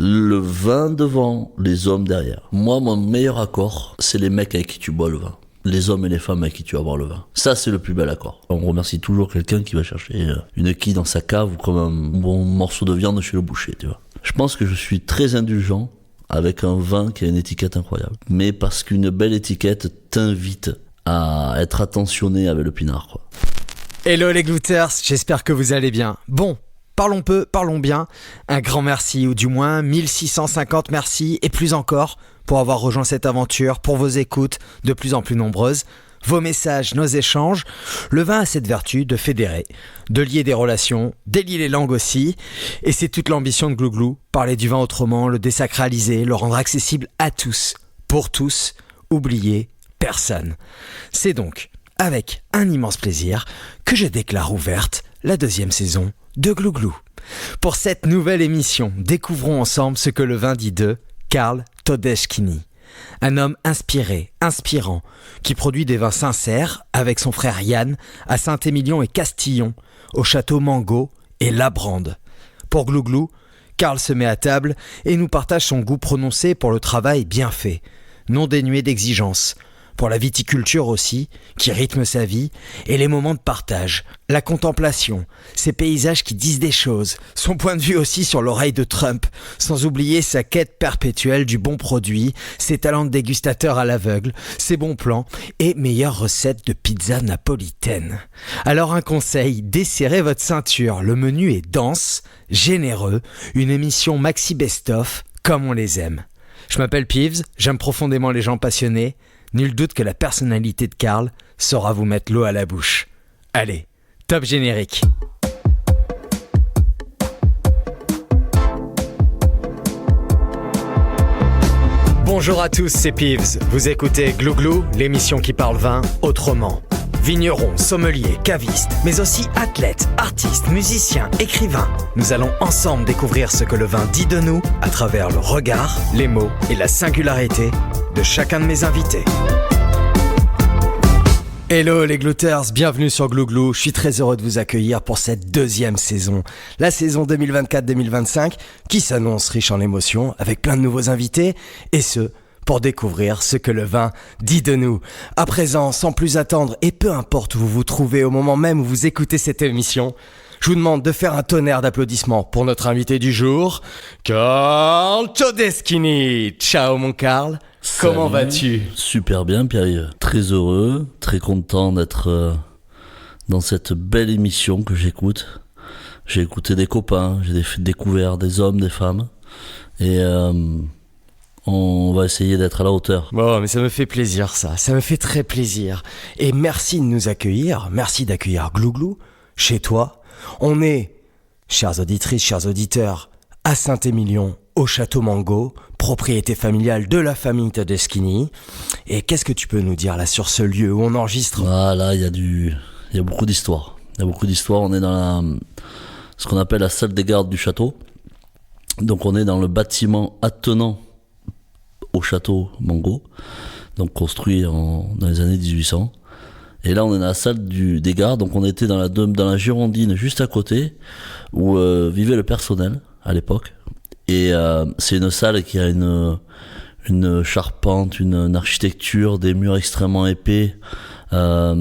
Le vin devant, les hommes derrière. Moi, mon meilleur accord, c'est les mecs avec qui tu bois le vin. Les hommes et les femmes avec qui tu vas boire le vin. Ça, c'est le plus bel accord. On remercie toujours quelqu'un qui va chercher une quille dans sa cave ou comme un bon morceau de viande chez le boucher, tu vois. Je pense que je suis très indulgent avec un vin qui a une étiquette incroyable. Mais parce qu'une belle étiquette t'invite à être attentionné avec le pinard, quoi. Hello les glouters, j'espère que vous allez bien. Bon, parlons peu, parlons bien. Un grand merci, ou du moins 1650 merci, et plus encore, pour avoir rejoint cette aventure, pour vos écoutes de plus en plus nombreuses, vos messages, nos échanges. Le vin a cette vertu de fédérer, de lier des relations, délier les langues aussi, et c'est toute l'ambition de Glouglou, parler du vin autrement, le désacraliser, le rendre accessible à tous, pour tous, oublier personne. C'est donc avec un immense plaisir que je déclare ouverte la 2e saison de Glouglou. Pour cette nouvelle émission, découvrons ensemble ce que le vin dit de Karl Todeschini. Un homme inspiré, inspirant, qui produit des vins sincères avec son frère Yann à Saint-Émilion et Castillon, au château Mango et Labrande. Pour Glouglou, Karl se met à table et nous partage son goût prononcé pour le travail bien fait, non dénué d'exigence, pour la viticulture aussi, qui rythme sa vie, et les moments de partage, la contemplation, ces paysages qui disent des choses, son point de vue aussi sur l'oreille de Trump, sans oublier sa quête perpétuelle du bon produit, ses talents de dégustateur à l'aveugle, ses bons plans et meilleures recettes de pizza napolitaine. Alors un conseil, desserrez votre ceinture, le menu est dense, généreux, une émission maxi best-of, comme on les aime. Je m'appelle Peeves, j'aime profondément les gens passionnés. Nul doute que la personnalité de Karl saura vous mettre l'eau à la bouche. Allez, top générique. Bonjour à tous, c'est Peeves. Vous écoutez Glouglou, l'émission qui parle vin autrement. Vignerons, sommeliers, cavistes, mais aussi athlètes, artistes, musiciens, écrivains. Nous allons ensemble découvrir ce que le vin dit de nous à travers le regard, les mots et la singularité de chacun de mes invités. Hello les glouters, bienvenue sur Glouglou. Je suis très heureux de vous accueillir pour cette 2e saison. La saison 2024-2025 qui s'annonce riche en émotions avec plein de nouveaux invités et ce, pour découvrir ce que le vin dit de nous. À présent, sans plus attendre et peu importe où vous vous trouvez au moment même où vous écoutez cette émission, je vous demande de faire un tonnerre d'applaudissements pour notre invité du jour, Karl Todeschini. Ciao mon Karl, comment vas-tu ? Super bien Pierre, très heureux, très content d'être dans cette belle émission que j'écoute. J'ai écouté des copains, j'ai découvert des hommes, des femmes et on va essayer d'être à la hauteur. Bon, mais ça me fait plaisir ça me fait très plaisir. Et merci de nous accueillir, merci d'accueillir Glouglou chez toi. On est, chères auditrices, chers auditeurs, à Saint-Émilion, au château Mango, propriété familiale de la famille Todeschini. Et qu'est-ce que tu peux nous dire là sur ce lieu où on enregistre ? Ah là, il y a beaucoup d'histoires. Il y a beaucoup d'histoires. On est dans ce qu'on appelle la salle des gardes du château. Donc on est dans le bâtiment attenant au château Mango, donc construit dans les années 1800. Et là, on est dans la salle des gardes, donc on était dans la Girondine juste à côté, où vivait le personnel à l'époque. Et c'est une salle qui a une charpente, une architecture, des murs extrêmement épais, 3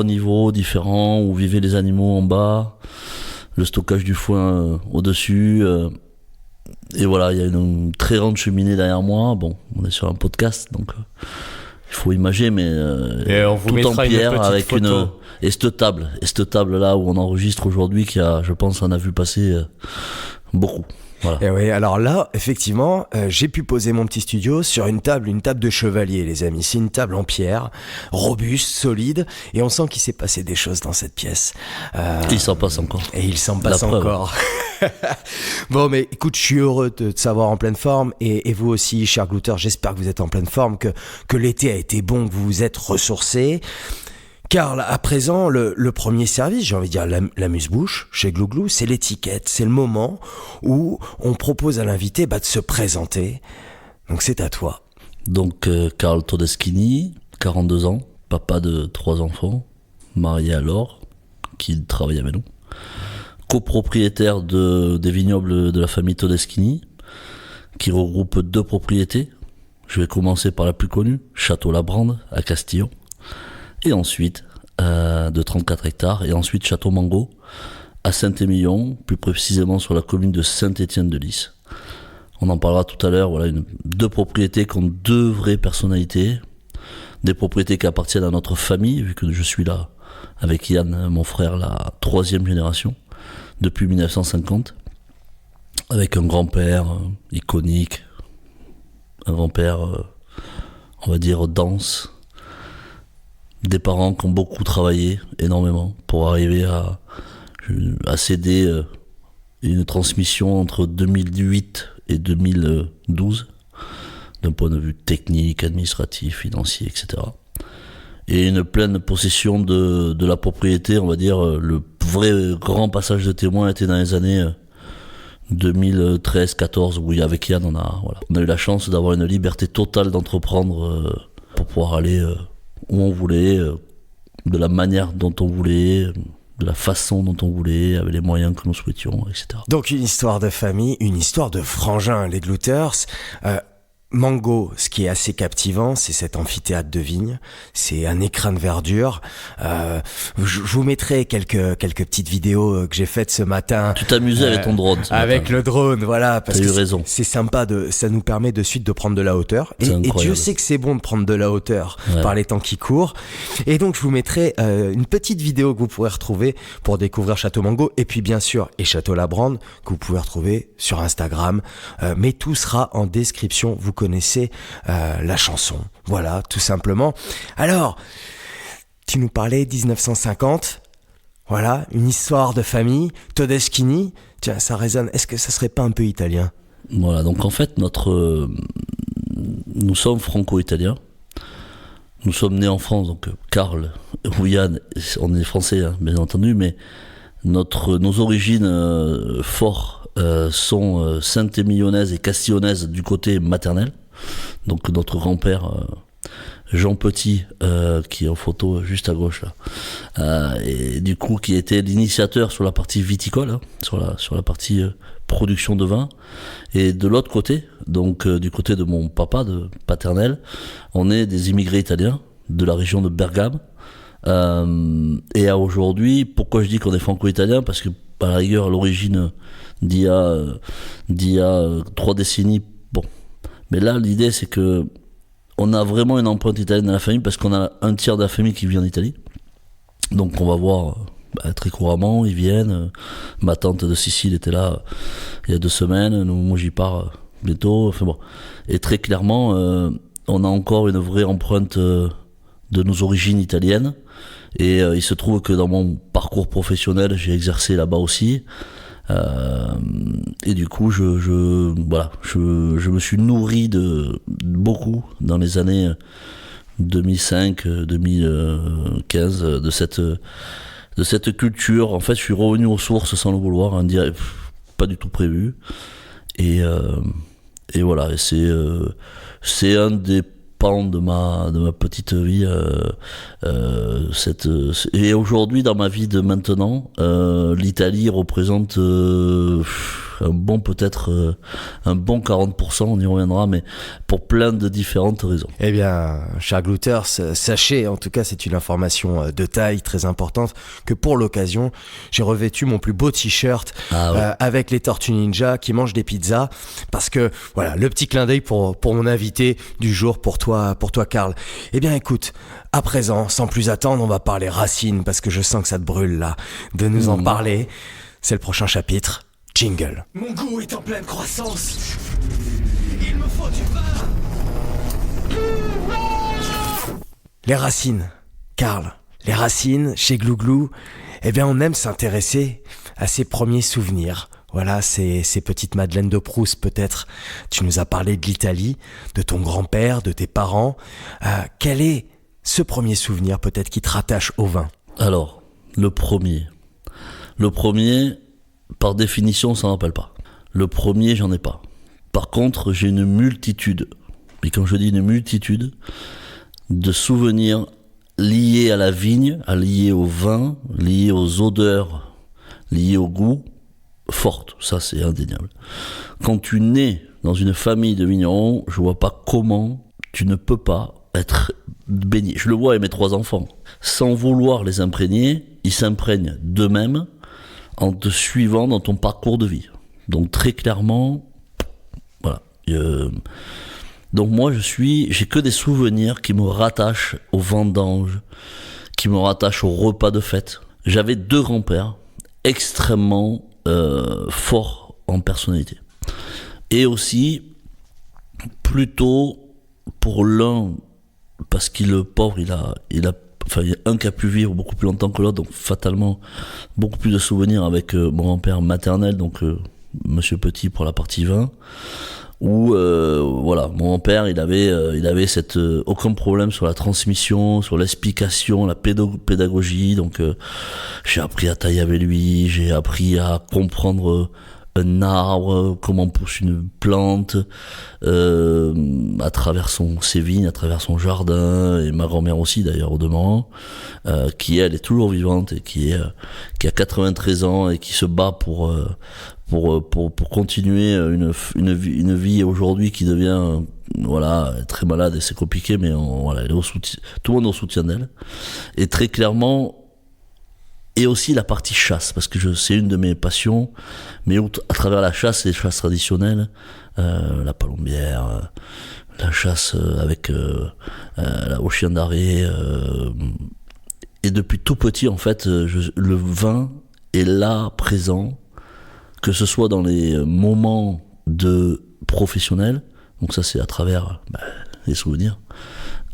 niveaux différents où vivaient les animaux en bas, le stockage du foin au-dessus. Et voilà, il y a une très grande cheminée derrière moi. Bon, on est sur un podcast, donc il faut imager, mais on vous tout en pierre avec photo. Et cette table là où on enregistre aujourd'hui, qui a, je pense, en a vu passer beaucoup. Voilà. Et oui, alors là, effectivement, j'ai pu poser mon petit studio sur une table de chevalier, les amis. C'est une table en pierre, robuste, solide, et on sent qu'il s'est passé des choses dans cette pièce. Il s'en passe encore. Et il s'en passe encore. Bon, mais écoute, je suis heureux de te savoir en pleine forme, et vous aussi, chers glouteurs, j'espère que vous êtes en pleine forme, que l'été a été bon, que vous vous êtes ressourcés. Karl, à présent, le premier service, j'ai envie de dire l'amuse-bouche chez Glouglou, c'est l'étiquette, c'est le moment où on propose à l'invité de se présenter. Donc c'est à toi. Donc Karl Todeschini, 42 ans, papa de 3 enfants, marié à Laure, qui travaille avec nous, copropriétaire des vignobles de la famille Todeschini, qui regroupe 2 propriétés. Je vais commencer par la plus connue, Château Labrande à Castillon, et ensuite de 34 hectares, et ensuite Château Mango à Saint-Émilion, plus précisément sur la commune de Saint-Étienne-de-Lys. On en parlera tout à l'heure. Voilà, 2 propriétés qui ont 2 vraies personnalités, des propriétés qui appartiennent à notre famille, vu que je suis là avec Yann, mon frère, la 3e génération, depuis 1950, avec un grand-père iconique, un grand-père, on va dire, dense, des parents qui ont beaucoup travaillé, énormément, pour arriver à céder une transmission entre 2008 et 2012, d'un point de vue technique, administratif, financier, etc. Et une pleine possession de la propriété, on va dire, le vrai grand passage de témoin était dans les années 2013-14, où avec Yann, on a eu la chance d'avoir une liberté totale d'entreprendre pour pouvoir aller où on voulait, de la manière dont on voulait, de la façon dont on voulait, avec les moyens que nous souhaitions, etc. Donc une histoire de famille, une histoire de frangins, les Glouters. Mango, ce qui est assez captivant, c'est cet amphithéâtre de vignes, c'est un écrin de verdure. Je vous mettrai quelques petites vidéos que j'ai faites ce matin. Tu t'amusais avec ton drone. Avec le drone, voilà, parce que que raison. C'est sympa, ça nous permet de suite de prendre de la hauteur. Et Dieu sait que c'est bon de prendre de la hauteur par les temps qui courent. Et donc je vous mettrai une petite vidéo que vous pourrez retrouver pour découvrir Château Mango, et puis bien sûr et Château Labrande que vous pouvez retrouver sur Instagram. Mais tout sera en description. Vous connaissez la chanson, voilà, tout simplement. Alors, tu nous parlais 1950, voilà, une histoire de famille, Todeschini, tiens, ça résonne, est-ce que ça serait pas un peu italien? Voilà, donc en fait, nous sommes franco-italiens, nous sommes nés en France, donc Karl ou Yann, on est français, hein, bien entendu, mais nos origines fortes sont saint-émilionnaises et castillonnaises du côté maternel. Donc notre grand-père Jean Petit, qui est en photo juste à gauche là, et du coup qui était l'initiateur sur la partie viticole, hein, sur la partie production de vin. Et de l'autre côté, donc du côté de mon papa, de paternel, on est des immigrés italiens de la région de Bergame. Et à aujourd'hui, pourquoi je dis qu'on est franco-italien? Parce que par ailleurs, à l'origine d'il y a 3 décennies, bon. Mais là, l'idée, c'est que on a vraiment une empreinte italienne dans la famille, parce qu'on a un tiers de la famille qui vit en Italie. Donc on va voir très couramment, ils viennent. Ma tante de Sicile était là il y a 2 semaines, moi j'y pars bientôt. Enfin bon. Et très clairement, on a encore une vraie empreinte de nos origines italiennes. Et il se trouve que dans mon parcours professionnel, j'ai exercé là-bas aussi. Et du coup, je me suis nourri de beaucoup dans les années 2005-2015 de cette culture. En fait, je suis revenu aux sources sans le vouloir, hein, pas du tout prévu. Et voilà, et c'est un des pans de ma petite vie. Et aujourd'hui, dans ma vie de maintenant, l'Italie représente un bon 40%, on y reviendra, mais pour plein de différentes raisons. Eh bien, chers Glouters, sachez, en tout cas c'est une information de taille très importante, que pour l'occasion, j'ai revêtu mon plus beau t-shirt avec les Tortues Ninja qui mangent des pizzas, parce que voilà, le petit clin d'œil pour mon invité du jour, pour toi Karl. Eh bien écoute, à présent, sans plus attendre, on va parler racines, parce que je sens que ça te brûle là de nous en parler. C'est le prochain chapitre. Jingle. Mon goût est en pleine croissance. Il me faut du vin. Les racines, Karl. Les racines, chez Glouglou, eh bien on aime s'intéresser à ses premiers souvenirs. Voilà, ces petites madeleines de Proust peut-être. Tu nous as parlé de l'Italie, de ton grand-père, de tes parents. Quel est ce premier souvenir peut-être qui te rattache au vin? Alors, le premier, par définition, ça n'en rappelle pas. Le premier, j'en ai pas. Par contre, j'ai une multitude, et quand je dis une multitude, de souvenirs liés à la vigne, liés au vin, liés aux odeurs liée au goût forte, ça c'est indéniable. Quand tu nais dans une famille de vignerons, je vois pas comment tu ne peux pas être baigné. Je le vois avec mes 3 enfants. Sans vouloir les imprégner, ils s'imprègnent d'eux-mêmes en te suivant dans ton parcours de vie. Donc très clairement, voilà. Donc moi j'ai que des souvenirs qui me rattachent aux vendanges, qui me rattachent aux repas de fête. J'avais 2 grands-pères extrêmement forts en personnalité. Et aussi, plutôt pour l'un, parce qu'il le pauvre, il a un qui a pu vivre beaucoup plus longtemps que l'autre, donc fatalement beaucoup plus de souvenirs avec mon grand-père maternel, donc Monsieur Petit pour la partie vin, où voilà, mon grand-père il avait aucun problème sur la transmission, sur l'explication, la pédagogie, donc j'ai appris à tailler avec lui, j'ai appris à comprendre un arbre, comment pousse une plante, à travers ses vignes, à travers son jardin, et ma grand-mère aussi d'ailleurs au demeurant, qui elle est toujours vivante et qui a 93 ans et qui se bat pour continuer une vie aujourd'hui qui devient voilà, très malade et c'est compliqué, mais voilà, elle est tout le monde est au soutien d'elle. Et très clairement, et aussi la partie chasse, parce que c'est une de mes passions, mais à travers la chasse, les chasses traditionnelles, la palombière, la chasse avec au chien d'arrêt, et depuis tout petit, en fait, le vin est là, présent, que ce soit dans les moments de professionnels, donc ça c'est à travers les souvenirs,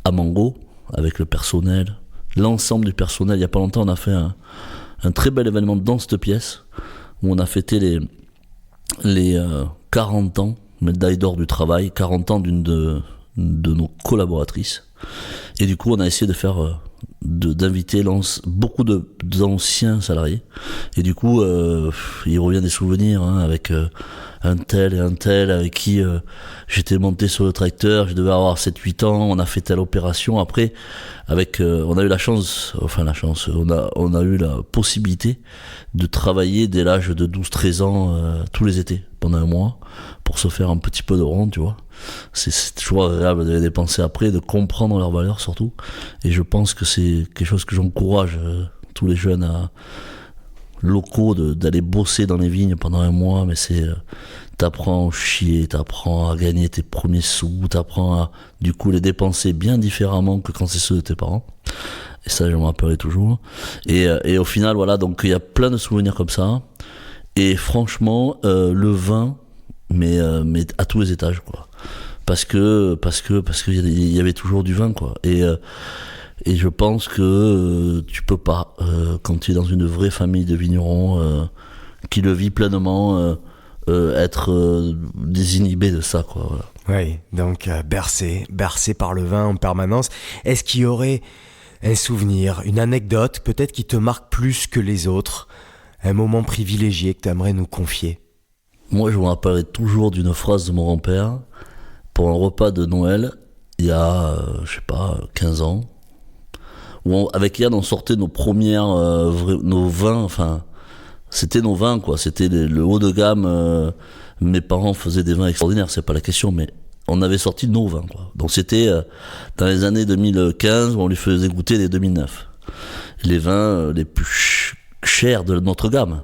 à Mango, avec le personnel, l'ensemble du personnel. Il n'y a pas longtemps, on a fait un très bel événement dans cette pièce, où on a fêté les 40 ans, médaille d'or du travail, 40 ans d'une de nos collaboratrices. Et du coup, on a essayé de faire d'inviter beaucoup d'anciens salariés. Et du coup, il revient des souvenirs avec un tel et un tel avec qui j'étais monté sur le tracteur, je devais avoir 7-8 ans, on a fait telle opération. Après, on a eu on a eu la possibilité de travailler dès l'âge de 12-13 ans tous les étés, pendant un mois, pour se faire un petit peu de ronde, tu vois. C'est toujours agréable de les dépenser après, de comprendre leurs valeurs surtout. Et je pense que c'est quelque chose que j'encourage tous les jeunes locaux d'aller bosser dans les vignes pendant un mois, mais t'apprends à chier, t'apprends à gagner tes premiers sous, t'apprends à du coup les dépenser bien différemment que quand c'est ceux de tes parents. Et ça, je m'en rappellerai toujours. Et au final, voilà, donc il y a plein de souvenirs comme ça. Et franchement, le vin, mais à tous les étages, quoi. Parce que il y avait toujours du vin, quoi. Et je pense que tu peux pas, quand tu es dans une vraie famille de vignerons qui le vit pleinement, être désinhibé de ça, quoi. Voilà. Oui, donc bercé par le vin en permanence. Est-ce qu'il y aurait un souvenir, une anecdote peut-être qui te marque plus que les autres, un moment privilégié que tu aimerais nous confier? Moi, je me rappellerai toujours d'une phrase de mon grand-père pour un repas de Noël, il y a, 15 ans, où avec Yann, on sortait nos premières, nos vins, enfin, c'était nos vins, quoi, c'était le haut de gamme, mes parents faisaient des vins extraordinaires, c'est pas la question, mais on avait sorti nos vins, quoi. Donc c'était dans les années 2015 où on lui faisait goûter les 2009. Les vins les plus chers de notre gamme.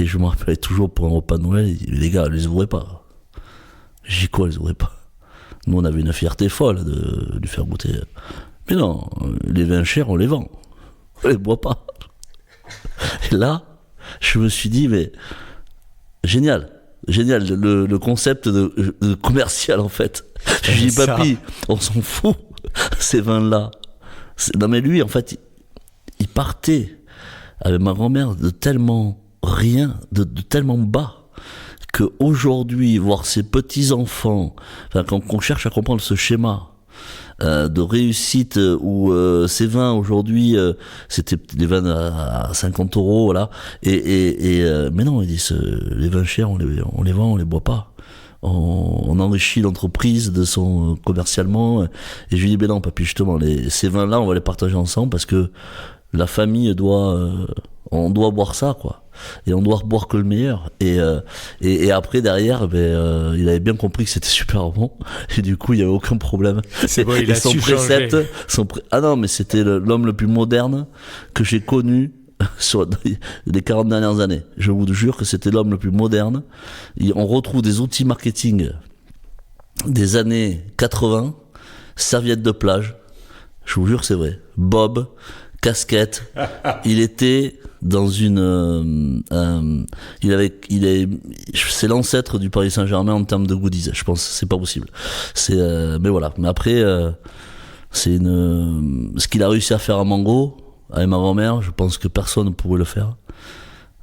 Et je me rappelais toujours pour un repas de Noël, les gars, les ouvrez pas. J'ai dit quoi, les ouvrez pas? Nous, on avait une fierté folle de lui faire goûter. Mais non, les vins chers, on les vend. On les boit pas. Et là, je me suis dit, mais génial, le concept de commercial, en fait. Je lui dis, papy, on s'en fout, ces vins-là. Non, mais lui, en fait, il partait avec ma grand-mère de tellement rien, de tellement bas, qu'aujourd'hui, voir ses petits-enfants, enfin, quand on cherche à comprendre ce schéma de réussite où ces vins aujourd'hui, c'était des vins à 50 €, voilà, mais non, ils disent, les vins chers, on les vend, on les boit pas. On enrichit l'entreprise de son commercialement, et je lui dis, ben non, papy, justement, ces vins-là, on va les partager ensemble parce que la famille doit On doit boire ça, quoi. Et on doit boire que le meilleur. Et après, derrière, il avait bien compris que c'était super bon. Et du coup, il n'y avait aucun problème. C'est bon, il et a son su précepte, changer. Ah non, mais c'était l'homme le plus moderne que j'ai connu sur les 40 dernières années. Je vous jure que c'était l'homme le plus moderne. On retrouve des outils marketing des années 80, serviettes de plage. Je vous jure que c'est vrai. Bob, casquette. Il était dans une... c'est l'ancêtre du Paris Saint-Germain en termes de goodies. Je pense que c'est pas possible. Mais voilà. Mais après, ce qu'il a réussi à faire à Mango, avec ma grand-mère, je pense que personne ne pouvait le faire.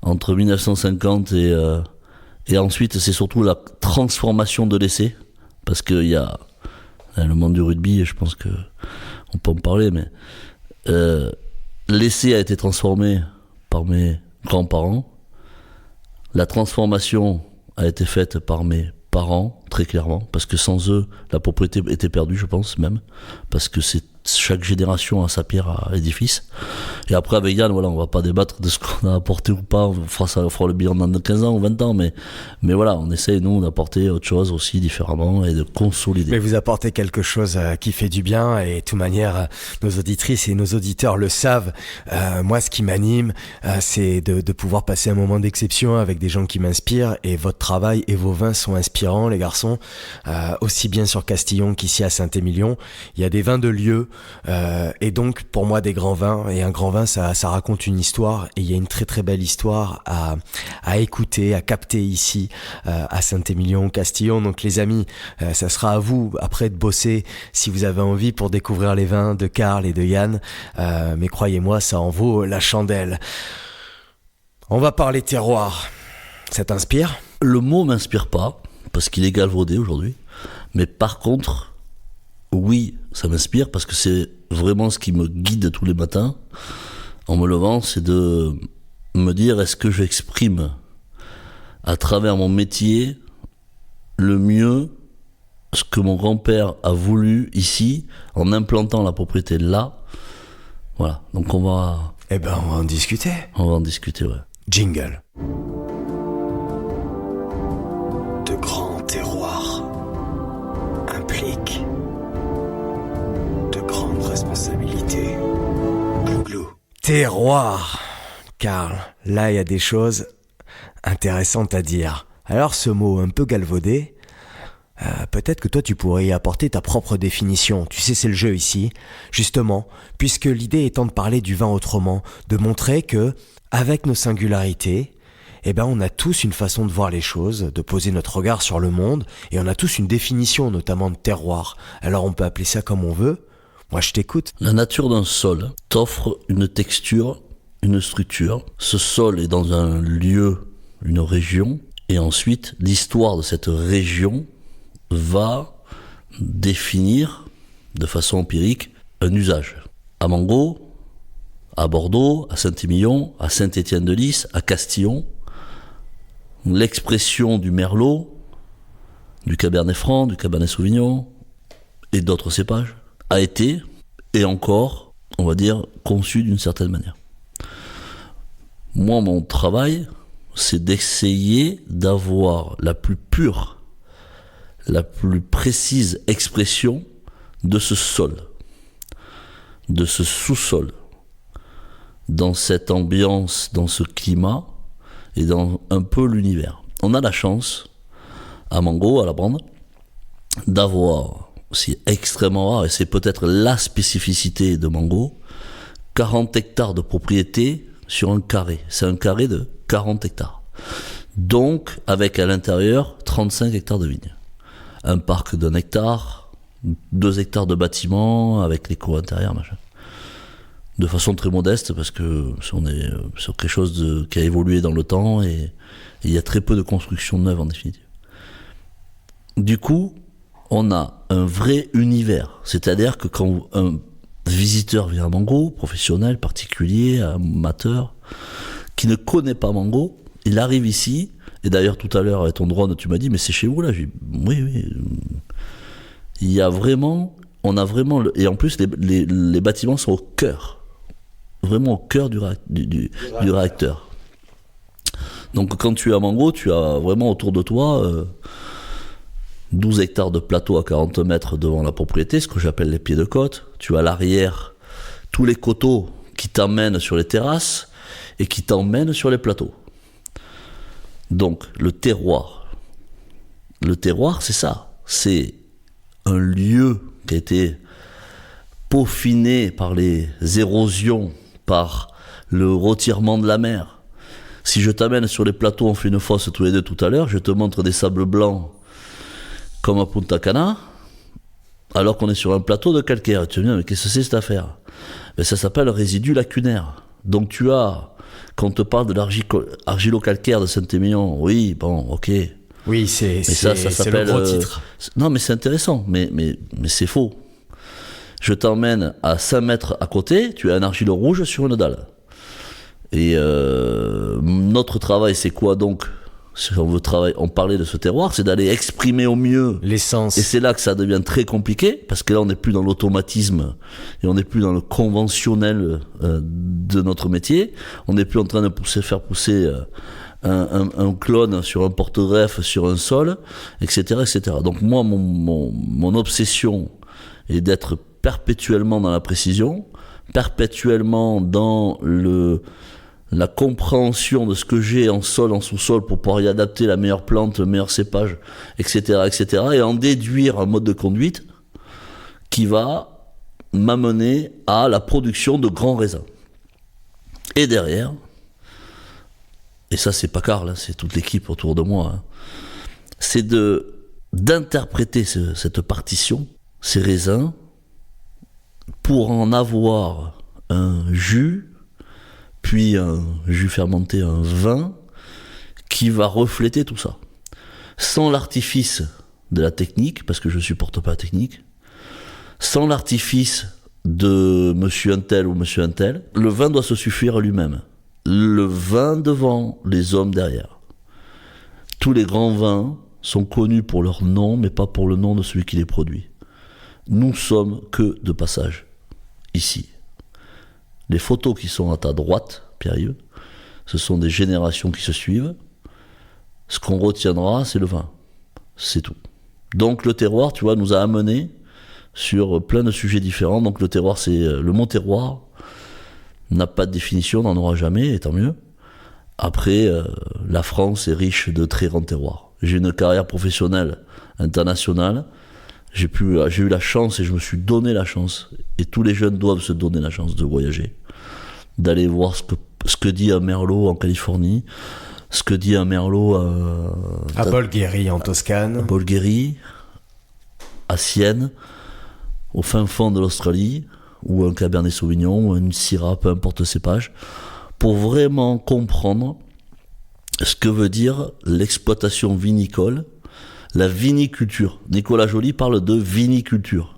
Entre 1950 et ensuite, c'est surtout la transformation de l'essai. Parce qu'il y a le monde du rugby, et je pense que on peut en parler, mais l'essai a été transformé par mes grands-parents. La transformation a été faite par mes parents, très clairement, parce que sans eux, la propriété était perdue, je pense même, parce que chaque génération a sa pierre à l'édifice. Et après, avec Yann, voilà, on va pas débattre de ce qu'on a apporté ou pas, on fera le bilan dans 15 ans ou 20 ans, mais voilà, on essaye, nous, d'apporter autre chose aussi, différemment, et de consolider. Mais vous apportez quelque chose qui fait du bien, et de toute manière, nos auditrices et nos auditeurs le savent. Moi, ce qui m'anime, c'est de pouvoir passer un moment d'exception avec des gens qui m'inspirent, et votre travail et vos vins sont inspirants, les garçons, aussi bien sur Castillon qu'ici à Saint-Émilion. Il y a des vins de lieu, et donc, pour moi, des grands vins, et un grand vin, ça raconte une histoire, et il y a une très très belle histoire à écouter, à capter ici, à Saint-Émilion, Castillon. Donc les amis, ça sera à vous après de bosser si vous avez envie pour découvrir les vins de Karl et de Yann, mais croyez-moi, ça en vaut la chandelle. On va parler terroir. Ça t'inspire ? Le mot m'inspire pas, parce qu'il est galvaudé aujourd'hui, mais par contre, oui, ça m'inspire, parce que c'est vraiment ce qui me guide tous les matins en me levant, c'est de me dire, est-ce que j'exprime à travers mon métier le mieux ce que mon grand-père a voulu ici, en implantant la propriété là. Voilà, donc on va en discuter. On va en discuter, ouais. Jingle. De grands terroirs impliquent de grandes responsabilités. Glou-glou. Terroir. Karl, là il y a des choses intéressantes à dire. Alors ce mot un peu galvaudé, peut-être que toi tu pourrais y apporter ta propre définition. Tu sais, c'est le jeu ici, justement, puisque l'idée étant de parler du vin autrement, de montrer que, avec nos singularités, on a tous une façon de voir les choses, de poser notre regard sur le monde, et on a tous une définition, notamment de terroir. Alors on peut appeler ça comme on veut. Moi je t'écoute. La nature d'un sol t'offre une texture, une structure. Ce sol est dans un lieu, une région, et ensuite l'histoire de cette région va définir de façon empirique un usage. À Mango, à Bordeaux, à Saint-Émilion, à Saint-Étienne-de-Lys, à Castillon, l'expression du Merlot, du Cabernet Franc, du Cabernet Sauvignon et d'autres cépages a été, et encore, on va dire, conçue d'une certaine manière. Moi, mon travail, c'est d'essayer d'avoir la plus pure, la plus précise expression de ce sol, de ce sous-sol, dans cette ambiance, dans ce climat et dans un peu l'univers. On a la chance, à Mango, à la Brande, d'avoir, c'est extrêmement rare et c'est peut-être la spécificité de Mango, 40 hectares de propriété sur un carré. C'est un carré de 40 hectares. Donc, avec à l'intérieur 35 hectares de vignes. Un parc d'1 hectare, 2 hectares de bâtiments avec les cours intérieurs, machin. De façon très modeste, parce que on est sur quelque chose qui a évolué dans le temps et il y a très peu de constructions neuves en définitive. Du coup, on a un vrai univers. C'est-à-dire que quand un visiteur vient à Mango, professionnel, particulier, amateur, qui ne connaît pas Mango, il arrive ici, et d'ailleurs tout à l'heure avec ton drone tu m'as dit mais c'est chez vous là? J'ai dit oui. On a vraiment, et en plus les bâtiments sont au cœur vraiment au cœur du réacteur. Donc quand tu es à Mango, tu as vraiment autour de toi 12 hectares de plateau à 40 mètres devant la propriété, ce que j'appelle les pieds de côte. Tu as à l'arrière tous les coteaux qui t'emmènent sur les terrasses et qui t'emmènent sur les plateaux. Donc le terroir, c'est ça. C'est un lieu qui a été peaufiné par les érosions, par le retirement de la mer. Si je t'amène sur les plateaux, on fait une fosse tous les deux tout à l'heure, je te montre des sables blancs comme à Punta Cana, alors qu'on est sur un plateau de calcaire. Tu me dis, mais qu'est-ce que c'est cette affaire? Ben, ça s'appelle résidu lacunaire. Donc tu as, quand on te parle de l'argilo-calcaire de Saint-Émilion, oui, bon, ok. Oui, c'est le gros titre. Non, mais c'est intéressant, mais c'est faux. Je t'emmène à 5 mètres à côté, tu as un argilo rouge sur une dalle. Et notre travail, c'est quoi donc? Si on parlait de ce terroir, c'est d'aller exprimer au mieux l'essence. Et c'est là que ça devient très compliqué, parce que là, on n'est plus dans l'automatisme et on n'est plus dans le conventionnel de notre métier. On n'est plus en train de faire pousser un clone sur un porte-greffe, sur un sol, etc., etc. Donc moi, mon obsession est d'être perpétuellement dans la précision, perpétuellement dans la compréhension de ce que j'ai en sol, en sous-sol, pour pouvoir y adapter la meilleure plante, le meilleur cépage, etc., etc., et en déduire un mode de conduite qui va m'amener à la production de grands raisins. Et derrière, et ça c'est pas Carl, c'est toute l'équipe autour de moi, c'est d'interpréter cette partition, ces raisins, pour en avoir un jus, puis un jus fermenté, un vin, qui va refléter tout ça. Sans l'artifice de la technique, parce que je ne supporte pas la technique, sans l'artifice de monsieur un tel ou monsieur un tel, le vin doit se suffire à lui-même. Le vin devant, les hommes derrière. Tous les grands vins sont connus pour leur nom, mais pas pour le nom de celui qui les produit. Nous sommes que de passage, ici. Les photos qui sont à ta droite, Pierre-Yves, ce sont des générations qui se suivent. Ce qu'on retiendra, c'est le vin. C'est tout. Donc le terroir, tu vois, nous a amenés sur plein de sujets différents. Donc le terroir, c'est le mot terroir n'a pas de définition, n'en aura jamais, et tant mieux. Après, la France est riche de très grands terroirs. J'ai une carrière professionnelle internationale. J'ai eu la chance et je me suis donné la chance, et tous les jeunes doivent se donner la chance de voyager, d'aller voir ce que dit un merlot en Californie, ce que dit un merlot à Bolgheri en Toscane, à Bolgheri, à Sienne, au fin fond de l'Australie, ou un Cabernet Sauvignon, ou une Syrah, peu importe le cépage, pour vraiment comprendre ce que veut dire l'exploitation vinicole, la viniculture. Nicolas Joly parle de viniculture.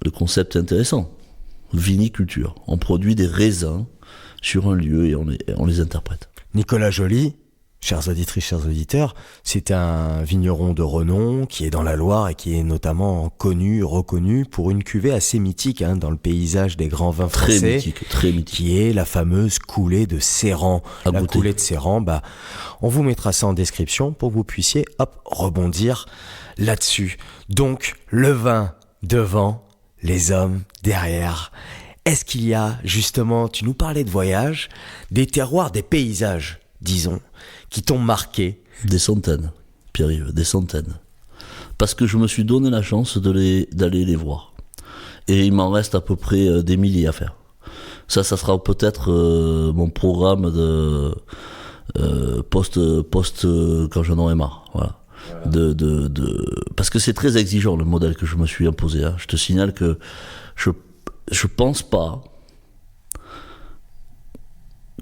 Le concept est intéressant. Viniculture. On produit des raisins sur un lieu et on les interprète. Nicolas Joly, chères auditrices, chers auditeurs, c'est un vigneron de renom qui est dans la Loire et qui est notamment reconnu pour une cuvée assez mythique dans le paysage des grands vins français. Très mythique. Qui est la fameuse coulée de Serran. La coulée de Serran, on vous mettra ça en description pour que vous puissiez rebondir là-dessus. Donc, le vin devant, les hommes derrière. Est-ce qu'il y a, justement, tu nous parlais de voyage, des terroirs, des paysages, disons, qui t'ont marqué? Des centaines, Pierre-Yves, des centaines. Parce que je me suis donné la chance d'aller les voir. Et il m'en reste à peu près des milliers à faire. Ça sera peut-être mon programme de post quand j'en aurai marre. Voilà. Parce que c'est très exigeant le modèle que je me suis imposé. Je te signale que je pense pas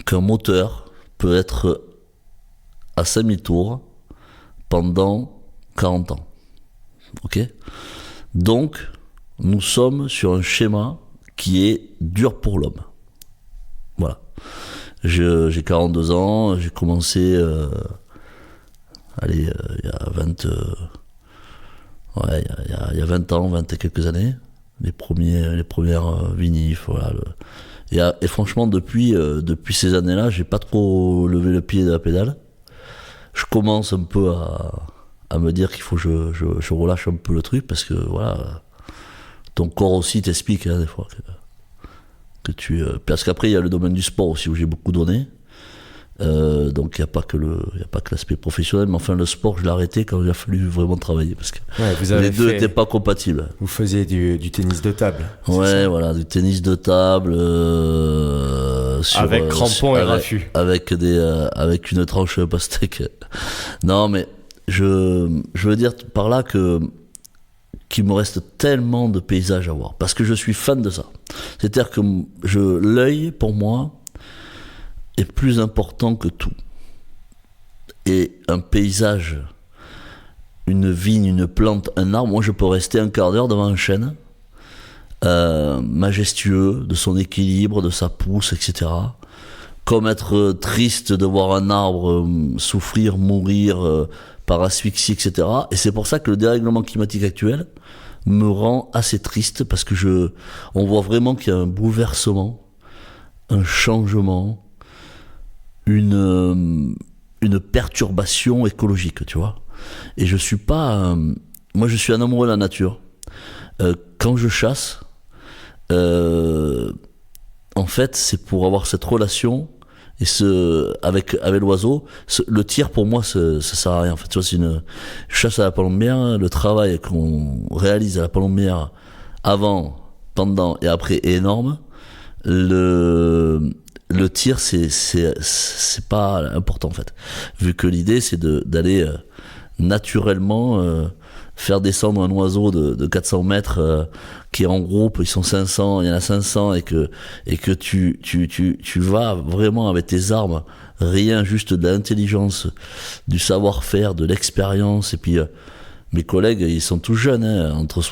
qu'un moteur peut être à 5000 tours pendant 40 ans. Ok ? Donc, nous sommes sur un schéma qui est dur pour l'homme. Voilà. J'ai 42 ans, j'ai commencé il y a 20 ans, 20 et quelques années. les premières vinifs, voilà. Et franchement, depuis ces années-là, j'ai pas trop levé le pied de la pédale. Je commence un peu à me dire qu'il faut que je relâche un peu le truc, parce que voilà, ton corps aussi t'explique des fois que tu... parce qu'après, il y a le domaine du sport aussi où j'ai beaucoup donné. Donc il n'y a pas que l'aspect professionnel, mais enfin le sport je l'ai arrêté quand il a fallu vraiment travailler, parce que les deux n'étaient pas compatibles. Vous faisiez du tennis de table. Ouais, voilà, du tennis de table avec crampons et raffus, avec une tranche pastèque. Non, mais je veux dire par là qu'il me reste tellement de paysages à voir, parce que je suis fan de ça. C'est-à-dire que l'œil pour moi est plus important que tout. Et un paysage, une vigne, une plante, un arbre, moi je peux rester un quart d'heure devant un chêne, majestueux, de son équilibre, de sa pousse, etc. Comme être triste de voir un arbre souffrir, mourir par asphyxie, etc. Et c'est pour ça que le dérèglement climatique actuel me rend assez triste, parce que on voit vraiment qu'il y a un bouleversement, un changement, une perturbation écologique, tu vois. Et je suis pas... moi, je suis un amoureux de la nature. Quand je chasse, en fait, c'est pour avoir cette relation avec l'oiseau. Le tir, pour moi, ça sert à rien. En fait, tu vois, c'est une chasse à la palombière. Le travail qu'on réalise à la palombière avant, pendant et après est énorme. Le tir, c'est pas important en fait, vu que l'idée c'est d'aller naturellement faire descendre un oiseau de 400 mètres qui est en groupe, ils sont 500, il y en a 500, et que tu vas vraiment avec tes armes, rien, juste de l'intelligence, du savoir-faire, de l'expérience. Et puis mes collègues, ils sont tous jeunes, hein, entre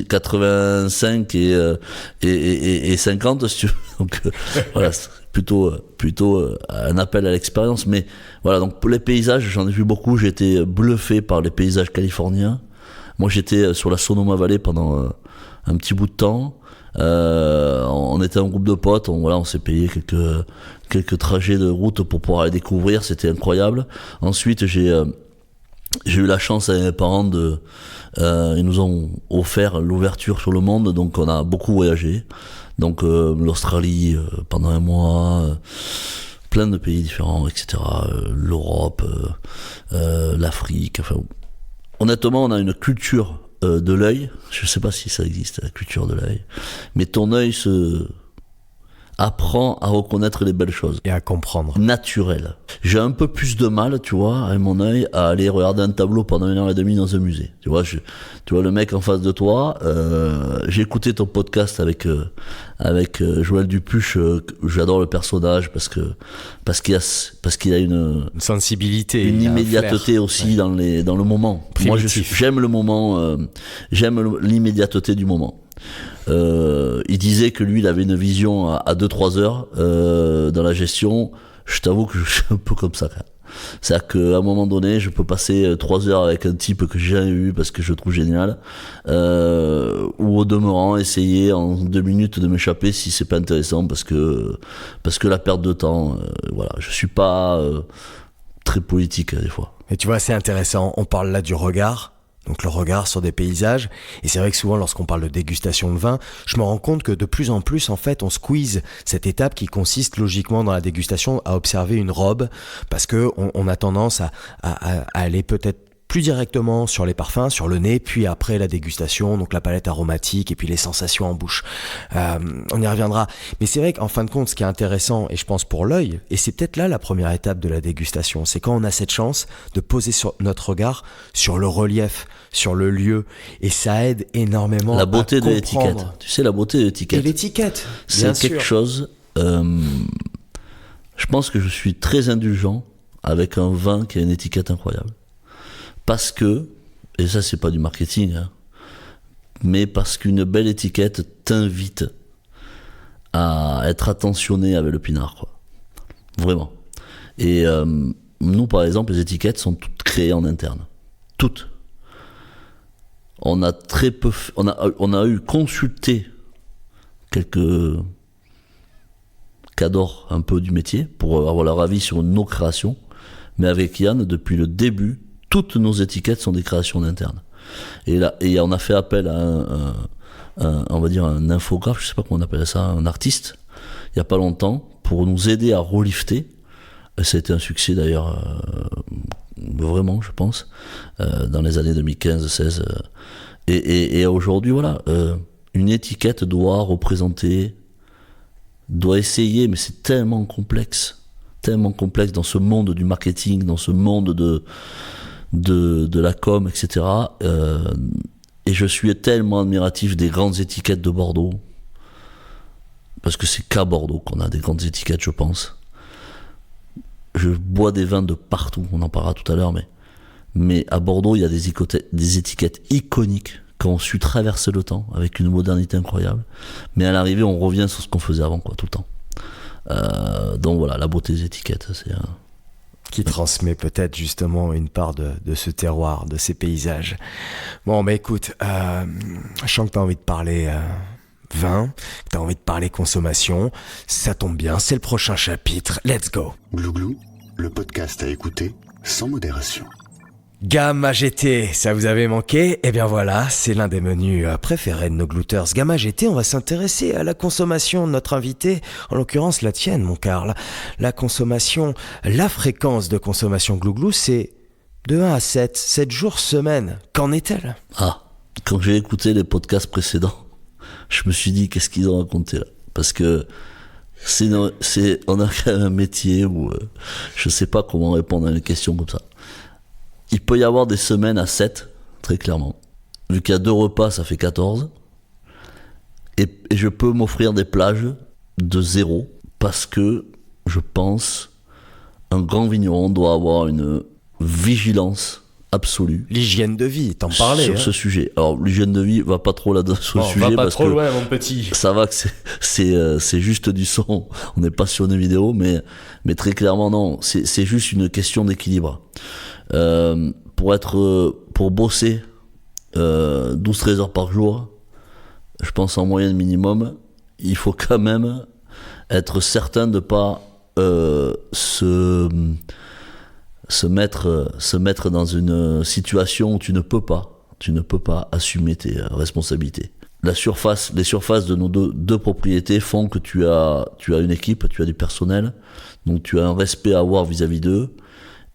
85 et 50, si tu veux. Donc voilà, c'est plutôt un appel à l'expérience. Mais voilà, donc pour les paysages, j'en ai vu beaucoup. J'ai été bluffé par les paysages californiens. Moi, j'étais sur la Sonoma Valley pendant un petit bout de temps. On était un groupe de potes. On s'est payé quelques trajets de route pour pouvoir aller découvrir. C'était incroyable. Ensuite, j'ai eu la chance avec mes parents ils nous ont offert l'ouverture sur le monde, donc on a beaucoup voyagé. Donc l'Australie pendant un mois, plein de pays différents, etc. L'Europe, l'Afrique. Enfin, honnêtement, on a une culture de l'œil. Je sais pas si ça existe, la culture de l'œil. Mais ton œil apprend à reconnaître les belles choses. Et à comprendre. Naturel. J'ai un peu plus de mal, tu vois, avec mon œil, à aller regarder un tableau pendant 1h30 dans un musée. Tu vois, le mec en face de toi. J'ai écouté ton podcast avec Joël Dupuche. J'adore le personnage parce qu'il a une sensibilité, une immédiateté aussi, ouais, dans le moment. Primitif. Moi, j'aime le moment, j'aime l'immédiateté du moment. Il disait que lui, il avait une vision à 2-3 heures dans la gestion. Je t'avoue que je suis un peu comme ça, quand même. C'est-à-dire qu'à un moment donné, je peux passer 3 heures avec un type que j'ai jamais vu parce que je le trouve génial, ou au demeurant essayer en 2 minutes de m'échapper si c'est pas intéressant, parce que la perte de temps, voilà. Je suis pas très politique des fois. Et tu vois, c'est intéressant. On parle là du regard. Donc le regard sur des paysages, et c'est vrai que souvent lorsqu'on parle de dégustation de vin, je me rends compte que de plus en plus en fait on squeeze cette étape qui consiste logiquement dans la dégustation à observer une robe, parce que on a tendance à aller peut-être plus directement sur les parfums, sur le nez, puis après la dégustation, donc la palette aromatique et puis les sensations en bouche. On y reviendra. Mais c'est vrai qu'en fin de compte, ce qui est intéressant, et je pense pour l'œil, et c'est peut-être là la première étape de la dégustation, c'est quand on a cette chance de poser notre regard sur le relief, sur le lieu, et ça aide énormément la beauté à de l'étiquette. Tu sais, la beauté de l'étiquette. Et l'étiquette, c'est quelque chose... je pense que je suis très indulgent avec un vin qui a une étiquette incroyable. Parce que, et ça c'est pas du marketing, hein, mais parce qu'une belle étiquette t'invite à être attentionné avec le pinard, quoi. Vraiment. Et nous, par exemple, les étiquettes sont toutes créées en interne. Toutes. On a très peu, on a eu consulté quelques cadors un peu du métier pour avoir leur avis sur nos créations. Mais avec Yann, depuis le début, toutes nos étiquettes sont des créations internes. Et là, on a fait appel à on va dire un infographe, je sais pas comment on appelle ça, un artiste, il y a pas longtemps, pour nous aider à relifter. Et ça a été un succès d'ailleurs, vraiment, je pense, dans les années 2015-16. Et aujourd'hui, voilà, une étiquette doit représenter, doit essayer, mais c'est tellement complexe dans ce monde du marketing, dans ce monde de la com, etc. Et je suis tellement admiratif des grandes étiquettes de Bordeaux, parce que c'est qu'à Bordeaux qu'on a des grandes étiquettes, je pense. Je bois des vins de partout, on en parlera tout à l'heure, mais à Bordeaux, il y a des étiquettes iconiques qui ont su traverser le temps avec une modernité incroyable. Mais à l'arrivée, on revient sur ce qu'on faisait avant, quoi, tout le temps. Donc voilà, la beauté des étiquettes, c'est qui transmet peut-être justement une part de ce terroir, de ces paysages. Bon, mais écoute, je sens que tu as envie de parler vin, que tu as envie de parler consommation. Ça tombe bien, c'est le prochain chapitre. Let's go. Glouglou, le podcast à écouter sans modération. Gamma GT, ça vous avait manqué? Eh bien voilà, c'est l'un des menus préférés de nos glouters. Gamma GT, on va s'intéresser à la consommation de notre invité, en l'occurrence la tienne, mon Karl. La consommation, la fréquence de consommation glouglou, c'est de 1 à 7 jours semaine. Qu'en est-elle? Ah, quand j'ai écouté les podcasts précédents, je me suis dit, qu'est-ce qu'ils ont raconté là? Parce que on a quand même un métier où je sais pas comment répondre à une question comme ça. Il peut y avoir des semaines à 7, très clairement. Vu qu'il y a 2 repas, ça fait 14. Et je peux m'offrir des plages de 0, parce que je pense un grand vigneron doit avoir une vigilance absolue. L'hygiène de vie, t'en parlais. Sur ce sujet. Alors, l'hygiène de vie va pas trop là-dedans sur le sujet. Va pas parce trop que loin, mon petit. Ça va que c'est juste du son. On n'est pas sur une vidéo, mais très clairement, non. C'est juste une question d'équilibre. Pour bosser 12-13 heures par jour, je pense en moyenne minimum, il faut quand même être certain de pas se mettre dans une situation où tu ne peux pas assumer tes responsabilités. Les surfaces de nos deux propriétés font que tu as une équipe, tu as du personnel, donc tu as un respect à avoir vis-à-vis d'eux.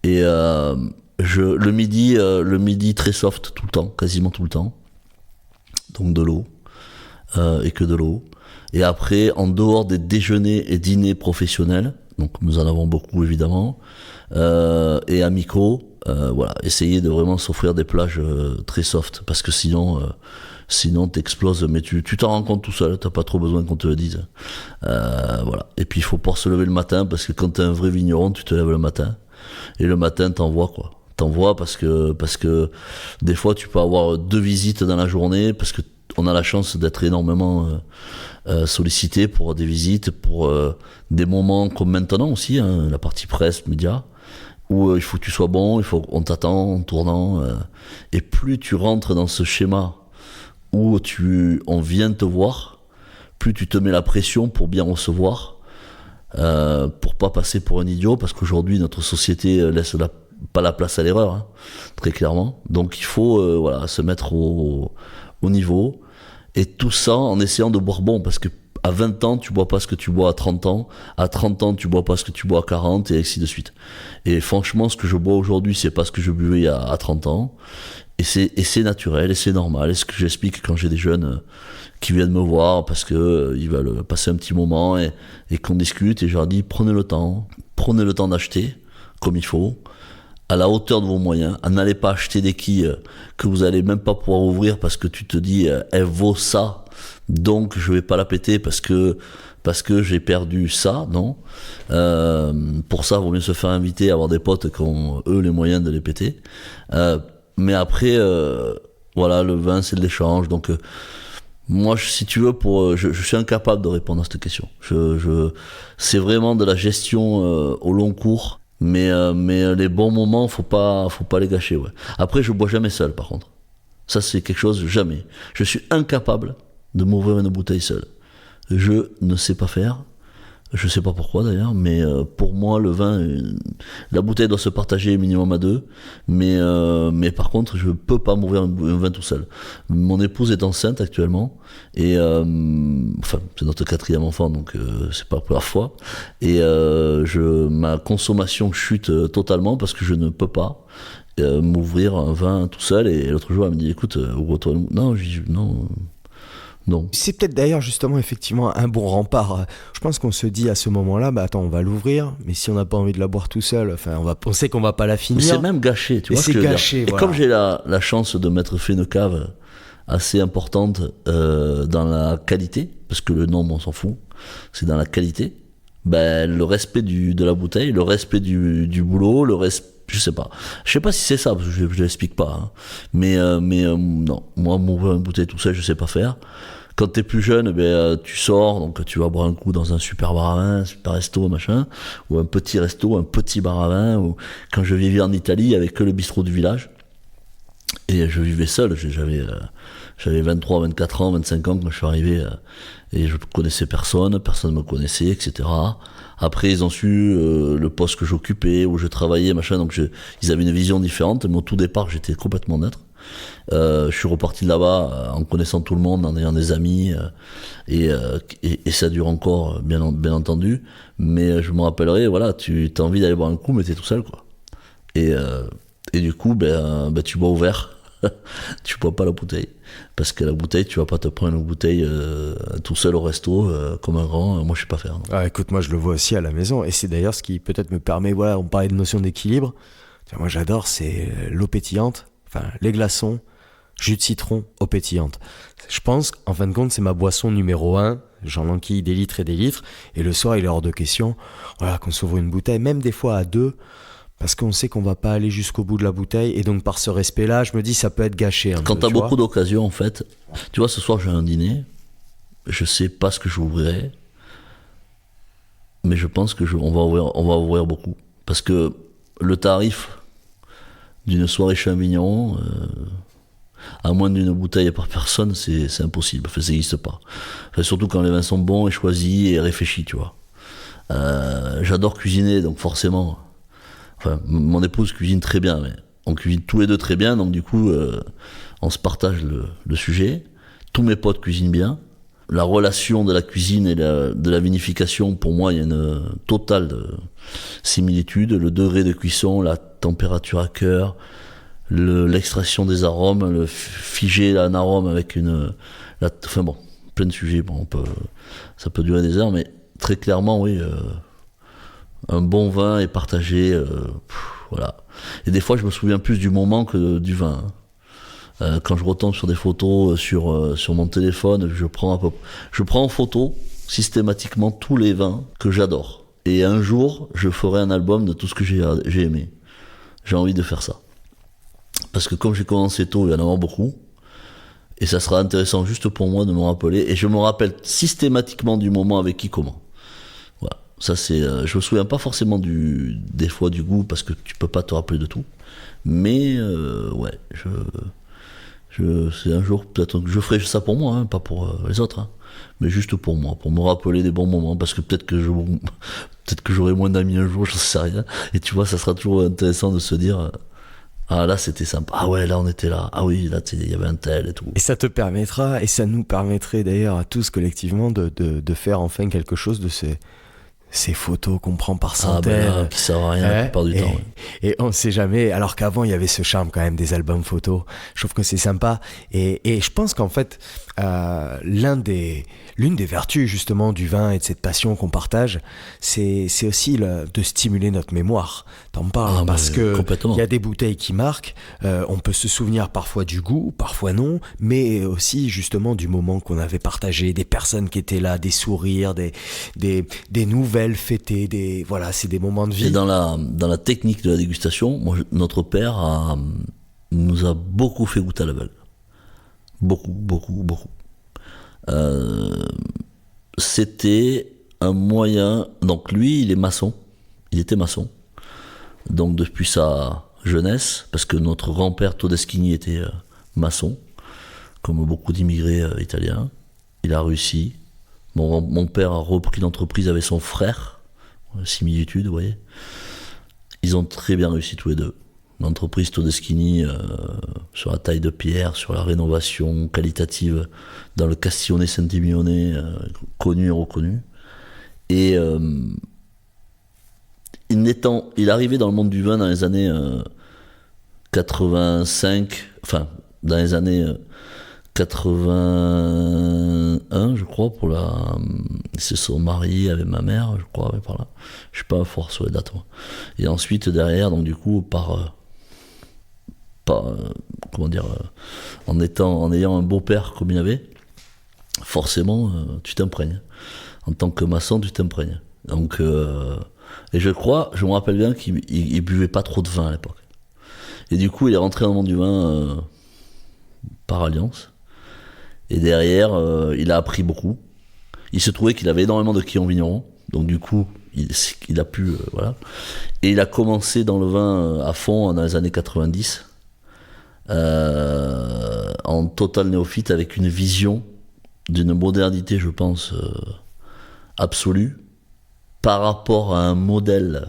Et le midi très soft tout le temps, quasiment tout le temps. Donc de l'eau, et que de l'eau. Et après, en dehors des déjeuners et dîners professionnels, donc nous en avons beaucoup évidemment, et amicaux, voilà, essayer de vraiment s'offrir des plages très soft, parce que sinon t'exploses, mais tu t'en rends compte tout seul, t'as pas trop besoin qu'on te le dise. Voilà. Et puis il faut pouvoir se lever le matin, parce que quand t'es un vrai vigneron, tu te lèves le matin. Et le matin, t'envoies quoi. T'envoies parce que des fois, tu peux avoir 2 visites dans la journée, parce que on a la chance d'être énormément sollicité pour des visites, pour des moments comme maintenant aussi, hein, la partie presse, médias, où il faut que tu sois bon, on t'attend en tournant. Et plus tu rentres dans ce schéma où on vient te voir, plus tu te mets la pression pour bien recevoir. Pour pas passer pour un idiot, parce qu'aujourd'hui notre société laisse pas la place à l'erreur, hein, très clairement. Donc il faut se mettre au niveau, et tout ça en essayant de boire bon, parce que à 20 ans tu bois pas ce que tu bois à 30 ans, à 30 ans tu bois pas ce que tu bois à 40, et ainsi de suite. Et franchement, ce que je bois aujourd'hui, c'est pas ce que je buvais à 30 ans, et c'est naturel, et c'est normal. Et ce que j'explique quand j'ai des jeunes qui viennent me voir parce que ils veulent passer un petit moment et qu'on discute, et je leur dis, prenez le temps d'acheter comme il faut, à la hauteur de vos moyens. N'allez pas acheter des quilles que vous allez même pas pouvoir ouvrir, parce que tu te dis, elle vaut ça, donc je vais pas la péter parce que j'ai perdu ça. Non, pour ça, il vaut mieux se faire inviter, avoir des potes qui ont eux les moyens de les péter. Mais après, voilà, le vin, c'est de l'échange. Donc moi, si tu veux, je suis incapable de répondre à cette question. C'est vraiment de la gestion au long cours, mais les bons moments, faut pas les gâcher. Ouais. Après, je bois jamais seul, par contre. Ça, c'est quelque chose, jamais. Je suis incapable de m'ouvrir une bouteille seul. Je ne sais pas faire. Je sais pas pourquoi d'ailleurs, mais pour moi le vin, la bouteille doit se partager minimum à 2, mais par contre je peux pas m'ouvrir un vin tout seul. Mon épouse est enceinte actuellement et enfin c'est notre 4e enfant donc c'est pas la première fois et ma consommation chute totalement parce que je ne peux pas m'ouvrir un vin tout seul et l'autre jour elle me dit écoute ouvre-toi. Non, non. Non. C'est peut-être d'ailleurs justement effectivement un bon rempart. Je pense qu'on se dit à ce moment-là, bah attends, on va l'ouvrir, mais si on n'a pas envie de la boire tout seul, enfin on sait qu'on va pas la finir. Mais c'est même gâché, tu vois. C'est gâché, voilà. Et comme j'ai la chance de m'être fait une cave assez importante dans la qualité, parce que le nombre on s'en fout, c'est dans la qualité. Ben le respect de la bouteille, le respect du boulot, le respect. Je sais pas si c'est ça parce que je l'explique pas hein. Mais non, moi m'ouvrir une bouteille tout seul je sais pas faire. Quand t'es plus jeune, tu sors, donc tu vas boire un coup dans un super bar à vin, un super resto, machin, ou un petit resto, un petit bar à vin, ou quand je vivais en Italie, il y avait que le bistrot du village, et je vivais seul, j'avais 23, 24 ans, 25 ans quand je suis arrivé, et je connaissais personne me connaissait, etc. Après, ils ont su le poste que j'occupais, où je travaillais, machin, donc ils avaient une vision différente, mais au tout départ, j'étais complètement neutre. Je suis reparti de là-bas en connaissant tout le monde, en ayant des amis et ça dure encore bien entendu, mais je me rappellerai, voilà, tu as envie d'aller boire un coup mais t'es tout seul quoi, et du coup tu bois au verre. Tu bois pas la bouteille parce que la bouteille tu vas pas te prendre une bouteille tout seul au resto comme un grand, moi je sais pas faire. Ah, écoute, moi je le vois aussi à la maison et c'est d'ailleurs ce qui peut-être me permet, voilà, on parlait de notion d'équilibre. Moi j'adore, c'est l'eau pétillante, enfin les glaçons, jus de citron, eau pétillante. Je pense qu'en fin de compte c'est ma boisson numéro 1. J'en enquille des litres et des litres et le soir il est hors de question, voilà, qu'on s'ouvre une bouteille, même des fois à 2, parce qu'on sait qu'on va pas aller jusqu'au bout de la bouteille et donc par ce respect-là, je me dis ça peut être gâché. Quand t'as beaucoup d'occasions en fait, tu vois, ce soir j'ai un dîner, je sais pas ce que je ouvrirai, mais je pense que on va ouvrir beaucoup parce que le tarif d'une soirée chez un vigneron, à moins d'une bouteille par personne, c'est impossible. Enfin, ça n'existe pas. Enfin, surtout quand les vins sont bons et choisis et réfléchis, tu vois. J'adore cuisiner, donc forcément. Enfin, mon épouse cuisine très bien, mais on cuisine tous les deux très bien, donc du coup, on se partage le sujet. Tous mes potes cuisinent bien. La relation de la cuisine et de la vinification, pour moi, il y a une totale similitude. Le degré de cuisson, la température à cœur, l'extraction des arômes, le figer un arôme avec enfin bon, plein de sujets. Bon, ça peut durer des heures, mais très clairement, oui, un bon vin est partagé, voilà. Et des fois, je me souviens plus du moment que du vin. Quand je retombe sur des photos sur mon téléphone, je prends en photo systématiquement tous les vins que j'adore. Et un jour, je ferai un album de tout ce que j'ai aimé. J'ai envie de faire ça. Parce que comme j'ai commencé tôt, il y en aura beaucoup. Et ça sera intéressant juste pour moi de me rappeler. Et je me rappelle systématiquement du moment avec qui comment. Voilà. Ça c'est. Je me souviens pas forcément des fois du goût parce que tu peux pas te rappeler de tout. Mais ouais, c'est un jour peut-être que je ferai ça pour moi, hein, pas pour les autres, hein, mais juste pour moi, pour me rappeler des bons moments, parce que peut-être que j'aurai moins d'amis un jour, je sais rien. Et tu vois, ça sera toujours intéressant de se dire. Ah là c'était sympa, ah ouais là on était là, ah oui là il y avait un tel et tout. Et ça te permettra, et ça nous permettrait d'ailleurs à tous collectivement de faire enfin quelque chose de ces photos qu'on prend par centaines. Qui servent à rien la plupart du temps. Ouais. Et on ne sait jamais, alors qu'avant il y avait ce charme quand même des albums photos. Je trouve que c'est sympa. Et je pense qu'en fait, l'une des vertus justement du vin et de cette passion qu'on partage, c'est aussi de stimuler notre mémoire. T'en parles parce que il y a des bouteilles qui marquent. On peut se souvenir parfois du goût, parfois non, mais aussi justement du moment qu'on avait partagé, des personnes qui étaient là, des sourires, des nouvelles fêtées, voilà, c'est des moments de vie. Et dans la technique de la dégustation, notre père nous a beaucoup fait goûter à l'aveugle. Beaucoup. C'était un moyen. Donc lui, il était maçon. Donc depuis sa jeunesse, parce que notre grand-père Todeschini était maçon, comme beaucoup d'immigrés italiens. Il a réussi. Mon père a repris l'entreprise avec son frère. Similitude, vous voyez. Ils ont très bien réussi tous les deux. L'entreprise Todeschini, sur la taille de pierre, sur la rénovation qualitative dans le Castiglione Saint-Emilione, connu et reconnu. Et il arrivait dans le monde du vin dans les années 85, enfin, dans les années 81, je crois, ils se sont mariés avec ma mère, je crois, par là. Je suis pas fort sur les dates, moi. Et ensuite, derrière, donc du coup, en ayant un beau-père comme il avait, forcément, tu t'imprègnes. En tant que maçon, tu t'imprègnes. Donc, et je me rappelle bien qu'il buvait pas trop de vin à l'époque. Et du coup, il est rentré dans le monde du vin par alliance. Et derrière, il a appris beaucoup. Il se trouvait qu'il avait énormément de clients vignerons. Donc du coup, il a pu... voilà. Et il a commencé dans le vin à fond dans les années 90. En total néophyte, avec une vision d'une modernité, je pense, absolue, par rapport à un modèle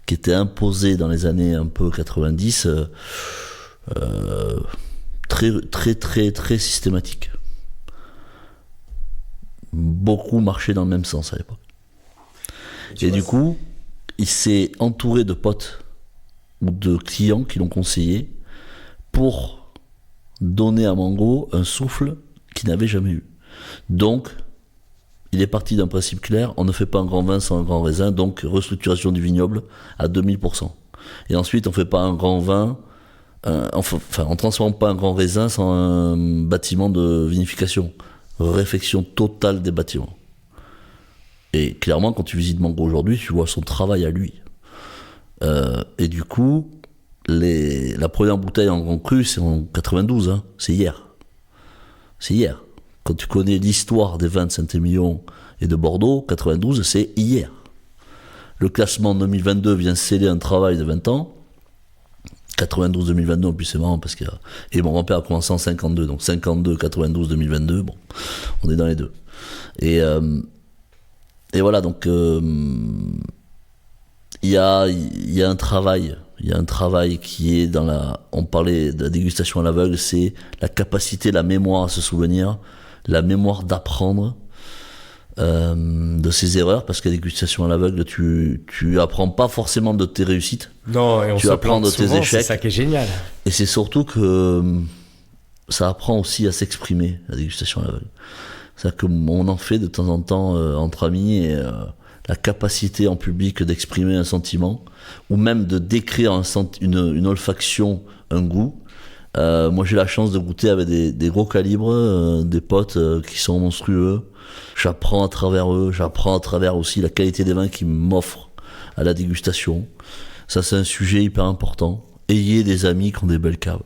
qui était imposé dans les années un peu 90, très, très, très, très systématique. Beaucoup marchaient dans le même sens à l'époque. Et du coup, il s'est entouré de potes ou de clients qui l'ont conseillé pour donner à Mango un souffle qu'il n'avait jamais eu. Donc, il est parti d'un principe clair, on ne fait pas un grand vin sans un grand raisin, donc restructuration du vignoble à 2000%. Et ensuite, on ne fait pas un grand vin, on ne transforme pas un grand raisin sans un bâtiment de vinification. Réfection totale des bâtiments. Et clairement, quand tu visites Mango aujourd'hui, tu vois son travail à lui. Et du coup, la première bouteille en grand cru, c'est en 92, hein, c'est hier. C'est hier. Quand tu connais l'histoire des vins de Saint-Émilion et de Bordeaux, 92, c'est hier. Le classement 2022 vient sceller un travail de 20 ans. 92-2022, en plus c'est marrant parce que... Et mon grand-père a commencé en 52, donc 52, 92, 2022, bon, on est dans les deux. Et voilà, donc il y a un travail qui est dans on parlait de la dégustation à l'aveugle, c'est la capacité, la mémoire à se souvenir, la mémoire d'apprendre de ses erreurs, parce qu'à la dégustation à l'aveugle, tu apprends pas forcément de tes réussites. Non, et on tu se apprends de tes souvent, échecs. c'est ça qui est génial. Et c'est surtout que ça apprend aussi à s'exprimer, la dégustation à l'aveugle. C'est-à-dire qu'on en fait de temps en temps entre amis, et la capacité en public d'exprimer un sentiment, ou même de décrire une olfaction, un goût. Moi j'ai la chance de goûter avec des gros calibres, des potes qui sont monstrueux. J'apprends à travers eux, j'apprends à travers aussi la qualité des vins qu'ils m'offrent à la dégustation. Ça c'est un sujet hyper important. Ayez des amis qui ont des belles caves,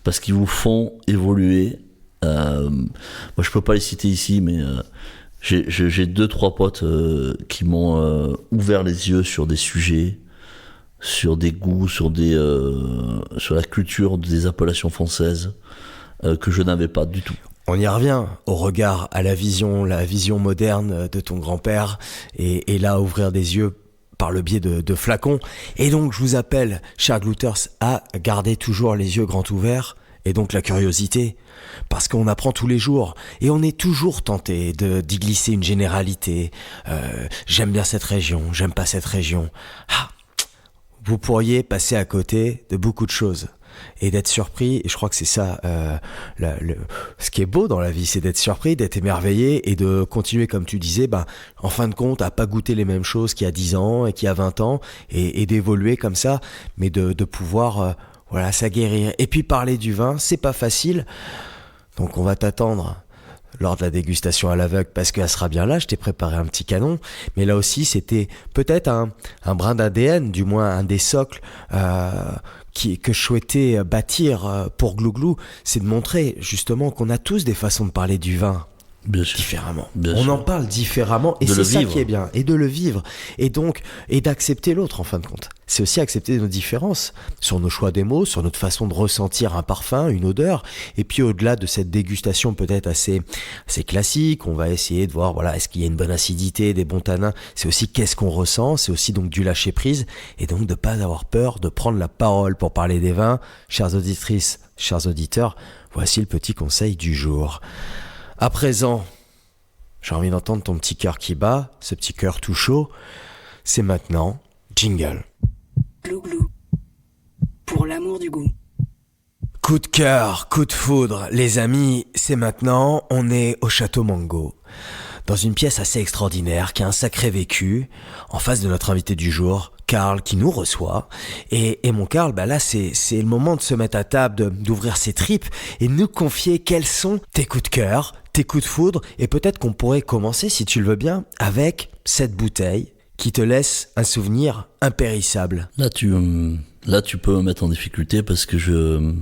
parce qu'ils vous font évoluer. Moi je peux pas les citer ici, mais j'ai 2-3 potes qui m'ont ouvert les yeux sur des sujets, sur des goûts, sur la culture des appellations françaises que je n'avais pas du tout. On y revient au regard, à la vision moderne de ton grand-père, et là ouvrir des yeux par le biais de flacons. Et donc je vous appelle, chers glouters, à garder toujours les yeux grands ouverts, et donc la curiosité, parce qu'on apprend tous les jours, et on est toujours tenté d'y glisser une généralité. J'aime bien cette région, j'aime pas cette région. Vous pourriez passer à côté de beaucoup de choses et d'être surpris, et je crois que c'est ça ce qui est beau dans la vie, c'est d'être surpris, d'être émerveillé, et de continuer, comme tu disais, en fin de compte, à pas goûter les mêmes choses qu'il y a 10 ans et qu'il y a 20 ans, et d'évoluer comme ça, mais de pouvoir s'aguerrir. Et puis parler du vin, c'est pas facile, donc on va t'attendre lors de la dégustation à l'aveugle, parce qu'elle sera bien là. Je t'ai préparé un petit canon, mais là aussi c'était peut-être un brin d'ADN, du moins un des socles que je souhaitais bâtir pour Glouglou, c'est de montrer justement qu'on a tous des façons de parler du vin. Bien sûr. différemment. Bien On sûr. en parle différemment et De c'est le ça vivre. qui est bien. Et de le vivre. Et donc, et d'accepter l'autre en fin de compte. C'est aussi accepter nos différences sur nos choix des mots, sur notre façon de ressentir un parfum, une odeur. Et puis au-delà de cette dégustation peut-être assez classique, on va essayer de voir, voilà, est-ce qu'il y a une bonne acidité, des bons tanins. C'est aussi qu'est-ce qu'on ressent. C'est aussi donc du lâcher prise. Et donc de pas avoir peur de prendre la parole pour parler des vins. Chères auditrices, chers auditeurs, voici le petit conseil du jour. À présent, j'ai envie d'entendre ton petit cœur qui bat, ce petit cœur tout chaud. C'est maintenant, jingle. Glou glou. Pour l'amour du goût. Coup de cœur, coup de foudre, les amis, c'est maintenant, on est au Château Mango. Dans une pièce assez extraordinaire, qui a un sacré vécu, en face de notre invité du jour, Karl, qui nous reçoit. Et mon Karl, bah là, c'est le moment de se mettre à table, d'ouvrir ses tripes et de nous confier quels sont tes coups de cœur, tes coups de foudre. Et peut-être qu'on pourrait commencer, si tu le veux bien, avec cette bouteille qui te laisse un souvenir impérissable. Là, tu peux me mettre en difficulté parce que je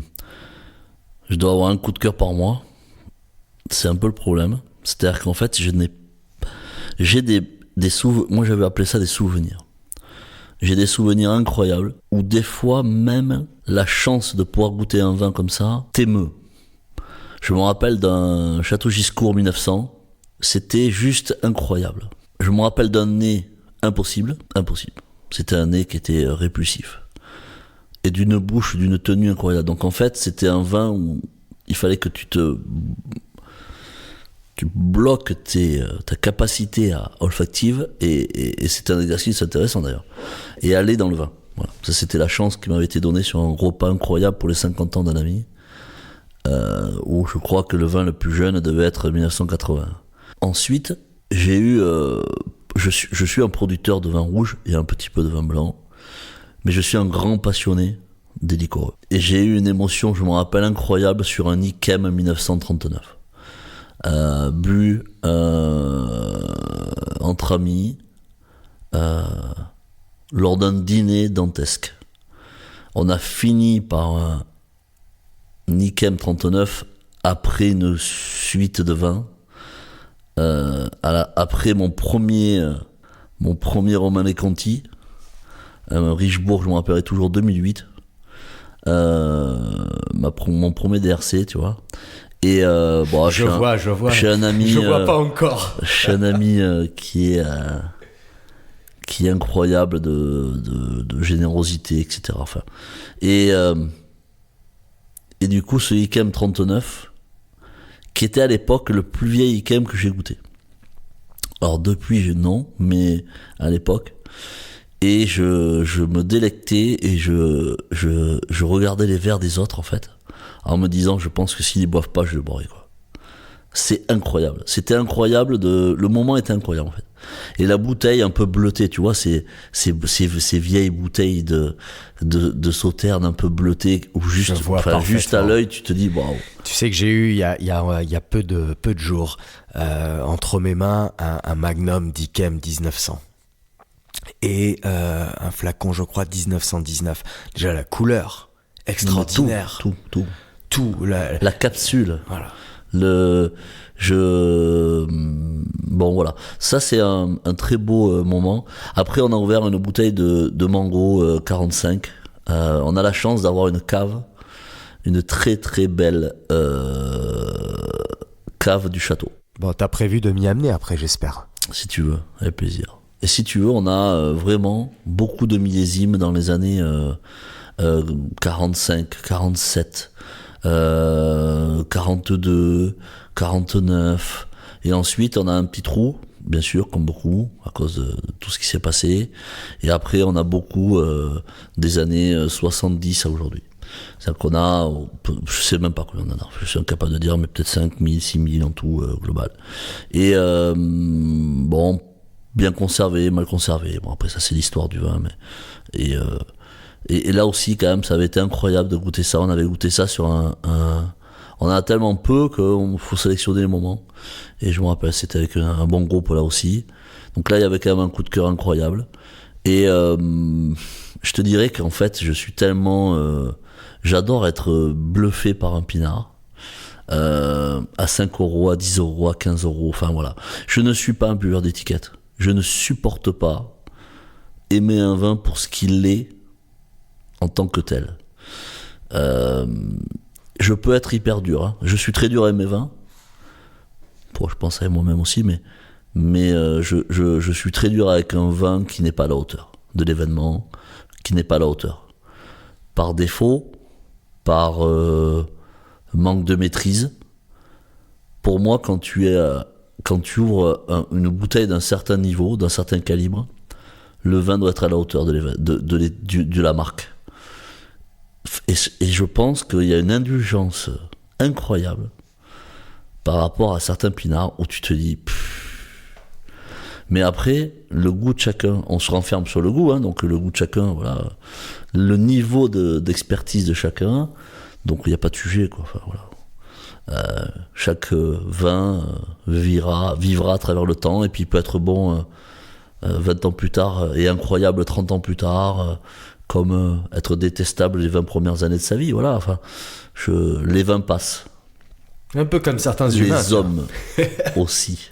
dois avoir un coup de cœur par mois. C'est un peu le problème. C'est-à-dire qu'en fait, j'ai des souvenirs. Moi, j'avais appelé ça des souvenirs. J'ai des souvenirs incroyables où des fois même la chance de pouvoir goûter un vin comme ça t'émeut. Je me rappelle d'un Château Giscourt 1900. C'était juste incroyable. Je me rappelle d'un nez impossible. C'était un nez qui était répulsif. Et d'une bouche, d'une tenue incroyable. Donc en fait, c'était un vin où il fallait que tu bloques ta capacité olfactive et c'est un exercice intéressant d'ailleurs. Et aller dans le vin. Voilà. Ça, c'était la chance qui m'avait été donnée sur un repas incroyable pour les 50 ans d'un ami, où je crois que le vin le plus jeune devait être 1980. Ensuite, j'ai eu... je suis un producteur de vin rouge et un petit peu de vin blanc, mais je suis un grand passionné des liquoreux. Et j'ai eu une émotion, je me rappelle, incroyable sur un Ikem 1939. Bu entre amis lors d'un dîner dantesque. On a fini par un Ikem 39 après une suite de vins. Après mon premier Romanée Conti, Richebourg, je me rappellerai toujours 2008, mon premier DRC, tu vois. Et bon, Je vois. J'ai un ami, Je vois pas encore. j'ai un ami qui est incroyable de générosité, etc. Enfin, et du coup, ce Ikem 39, qui était à l'époque le plus vieil Ikem que j'ai goûté. Alors depuis, non, mais à l'époque. Et je me délectais et je regardais les verres des autres, en fait, en me disant, je pense que s'ils ne boivent pas, je le boirai, quoi. C'est incroyable. C'était incroyable, le moment était incroyable, en fait. Et la bouteille un peu bleutée, tu vois, ces vieilles bouteilles de Sauternes un peu bleutées, où juste à l'œil, tu te dis, waouh. Tu sais que j'ai eu, il y a peu de jours, entre mes mains, un Magnum d'Ikem 1900. Et un flacon, je crois, 1919. Déjà, la couleur, extraordinaire. Tout. La capsule. Voilà. Bon, voilà. Ça, c'est un très beau moment. Après, on a ouvert une bouteille de mango 45. On a la chance d'avoir une cave. Une très, très belle cave du château. Bon, t'as prévu de m'y amener après, j'espère. Si tu veux, avec plaisir. Et si tu veux, on a vraiment beaucoup de millésimes dans les années 45, 47, 42, 49. Et ensuite, on a un petit trou, bien sûr, comme beaucoup, à cause de tout ce qui s'est passé. Et après, on a beaucoup des années 70 à aujourd'hui. C'est-à-dire qu'on a, je sais même pas combien on en a, je suis incapable de dire, mais peut-être 5000, 6000 en tout global. Et bon, bien conservé, mal conservé. Bon, après ça c'est l'histoire du vin, mais et là aussi quand même ça avait été incroyable de goûter ça. On avait goûté ça sur on en a tellement peu qu'il faut sélectionner les moments. Et je me rappelle, c'était avec un bon groupe là aussi. Donc là il y avait quand même un coup de cœur incroyable. Et je te dirais qu'en fait je suis tellement j'adore être bluffé par un pinard. à 5 euros, à 10 euros, à 15 euros, enfin voilà. Je ne suis pas un buveur d'étiquette. Je ne supporte pas aimer un vin pour ce qu'il est en tant que tel. Je peux être hyper dur, hein. Je suis très dur avec mes vins. Je pense à moi-même aussi, mais je suis très dur avec un vin qui n'est pas à la hauteur de l'événement, qui n'est pas à la hauteur. Par défaut, par manque de maîtrise. Pour moi, quand tu ouvres une bouteille d'un certain niveau, d'un certain calibre, le vin doit être à la hauteur de la marque. Et je pense qu'il y a une indulgence incroyable par rapport à certains pinards où tu te dis... Mais après, le goût de chacun, on se renferme sur le goût, hein, donc le goût de chacun, voilà, le niveau d'expertise de chacun, donc il n'y a pas de sujet, quoi. Enfin, voilà. Chaque vin vivra à travers le temps, et puis il peut être bon 20 ans plus tard et incroyable 30 ans plus tard, comme être détestable les 20 premières années de sa vie, voilà. Enfin, les vins passent. Un peu comme certains humains. Les hommes aussi.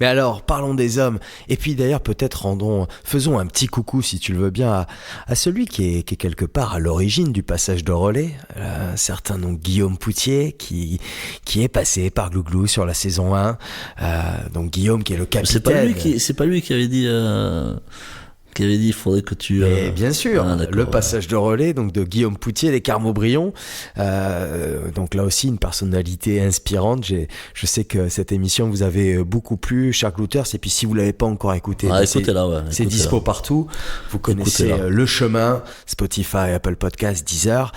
Mais alors, parlons des hommes. Et puis d'ailleurs, peut-être faisons un petit coucou, si tu le veux bien, à celui qui est quelque part à l'origine du passage de relais. Un certain nom Guillaume Poutier, qui est passé par Glouglou sur la saison 1. Donc Guillaume qui est le capitaine. C'est pas lui qui avait dit... Qui avait dit il faudrait que tu... Mais bien sûr, le passage de relais donc de Guillaume Poutier, les Carmaux-Brion. Donc là aussi, une personnalité inspirante. Je sais que cette émission vous avez beaucoup plu, chers Glouters. Et puis si vous ne l'avez pas encore écouté, c'est dispo partout. Vous connaissez Le Chemin, Spotify, Apple Podcasts, Deezer.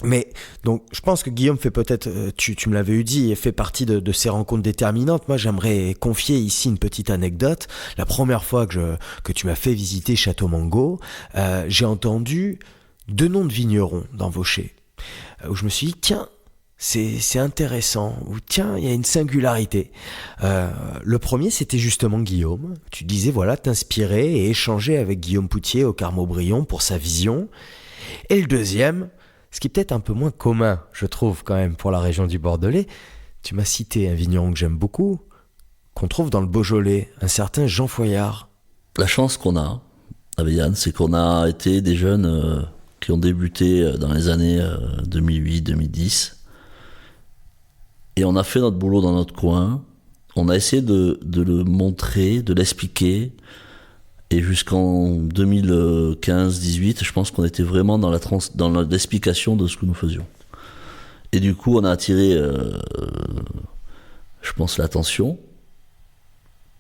Mais donc, je pense que Guillaume fait peut-être, tu me l'avais dit, fait partie de ces rencontres déterminantes. Moi, j'aimerais confier ici une petite anecdote. La première fois que tu m'as fait visiter Château Mango, j'ai entendu 2 noms de vignerons dans Vaucher, où je me suis dit, tiens, c'est intéressant, ou tiens, il y a une singularité. Le premier, c'était justement Guillaume. Tu disais, voilà, t'inspirer et échanger avec Guillaume Poutier au Carmaux-Brion pour sa vision. Et le deuxième... Ce qui est peut-être un peu moins commun, je trouve, quand même, pour la région du Bordelais. Tu m'as cité un vigneron que j'aime beaucoup, qu'on trouve dans le Beaujolais, un certain Jean Foyard. La chance qu'on a, avec Yann, c'est qu'on a été des jeunes qui ont débuté dans les années 2008-2010. Et on a fait notre boulot dans notre coin. On a essayé de le montrer, de l'expliquer. Et jusqu'en 2015-18, je pense qu'on était vraiment dans l'explication de ce que nous faisions. Et du coup, on a attiré, je pense, l'attention,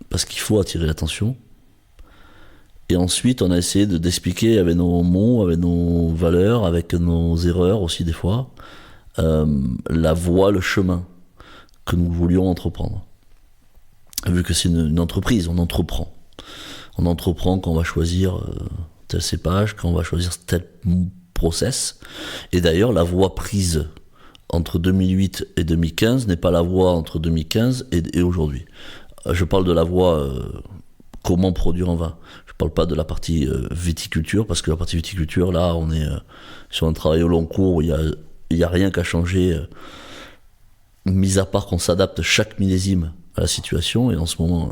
parce qu'il faut attirer l'attention. Et ensuite, on a essayé d'expliquer avec nos mots, avec nos valeurs, avec nos erreurs aussi des fois, la voie, le chemin que nous voulions entreprendre. Vu que c'est une entreprise, on entreprend. On entreprend quand on va choisir tel cépage, quand on va choisir tel process. Et d'ailleurs, la voie prise entre 2008 et 2015 n'est pas la voie entre 2015 et aujourd'hui. Je parle de la voie comment produire un vin. Je ne parle pas de la partie viticulture, parce que la partie viticulture, là, on est sur un travail au long cours où il n'y a rien qu'à changer, mis à part qu'on s'adapte chaque millésime à la situation. Et en ce moment...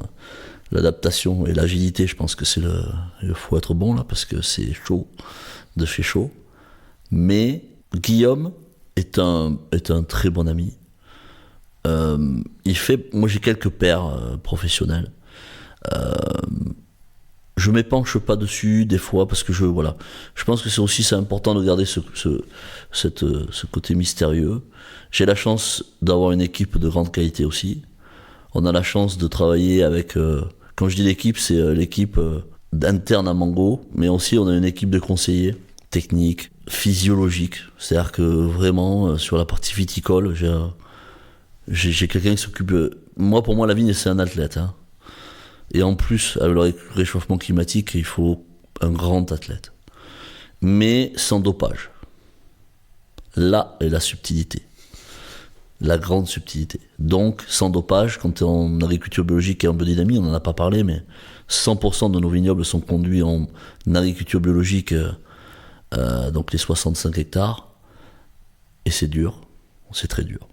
l'adaptation et l'agilité, je pense que il faut être bon là, parce que c'est chaud, de chez chaud. Mais Guillaume est un très bon ami. Moi j'ai quelques pairs professionnels. Je m'épanche pas dessus des fois, parce que je pense que c'est important de garder ce côté mystérieux. J'ai la chance d'avoir une équipe de grande qualité aussi. On a la chance de travailler avec... quand je dis l'équipe, c'est l'équipe interne à Mango, mais aussi on a une équipe de conseillers techniques, physiologiques. C'est-à-dire que vraiment, sur la partie viticole, j'ai quelqu'un qui s'occupe... Pour moi, la vigne, c'est un athlète. Hein. Et en plus, avec le réchauffement climatique, il faut un grand athlète. Mais sans dopage. Là est la subtilité. La grande subtilité. Donc, sans dopage, quand tu es en agriculture biologique et en biodynamie, on n'en a pas parlé, mais 100% de nos vignobles sont conduits en agriculture biologique, donc les 65 hectares, et c'est dur. c'est très dur.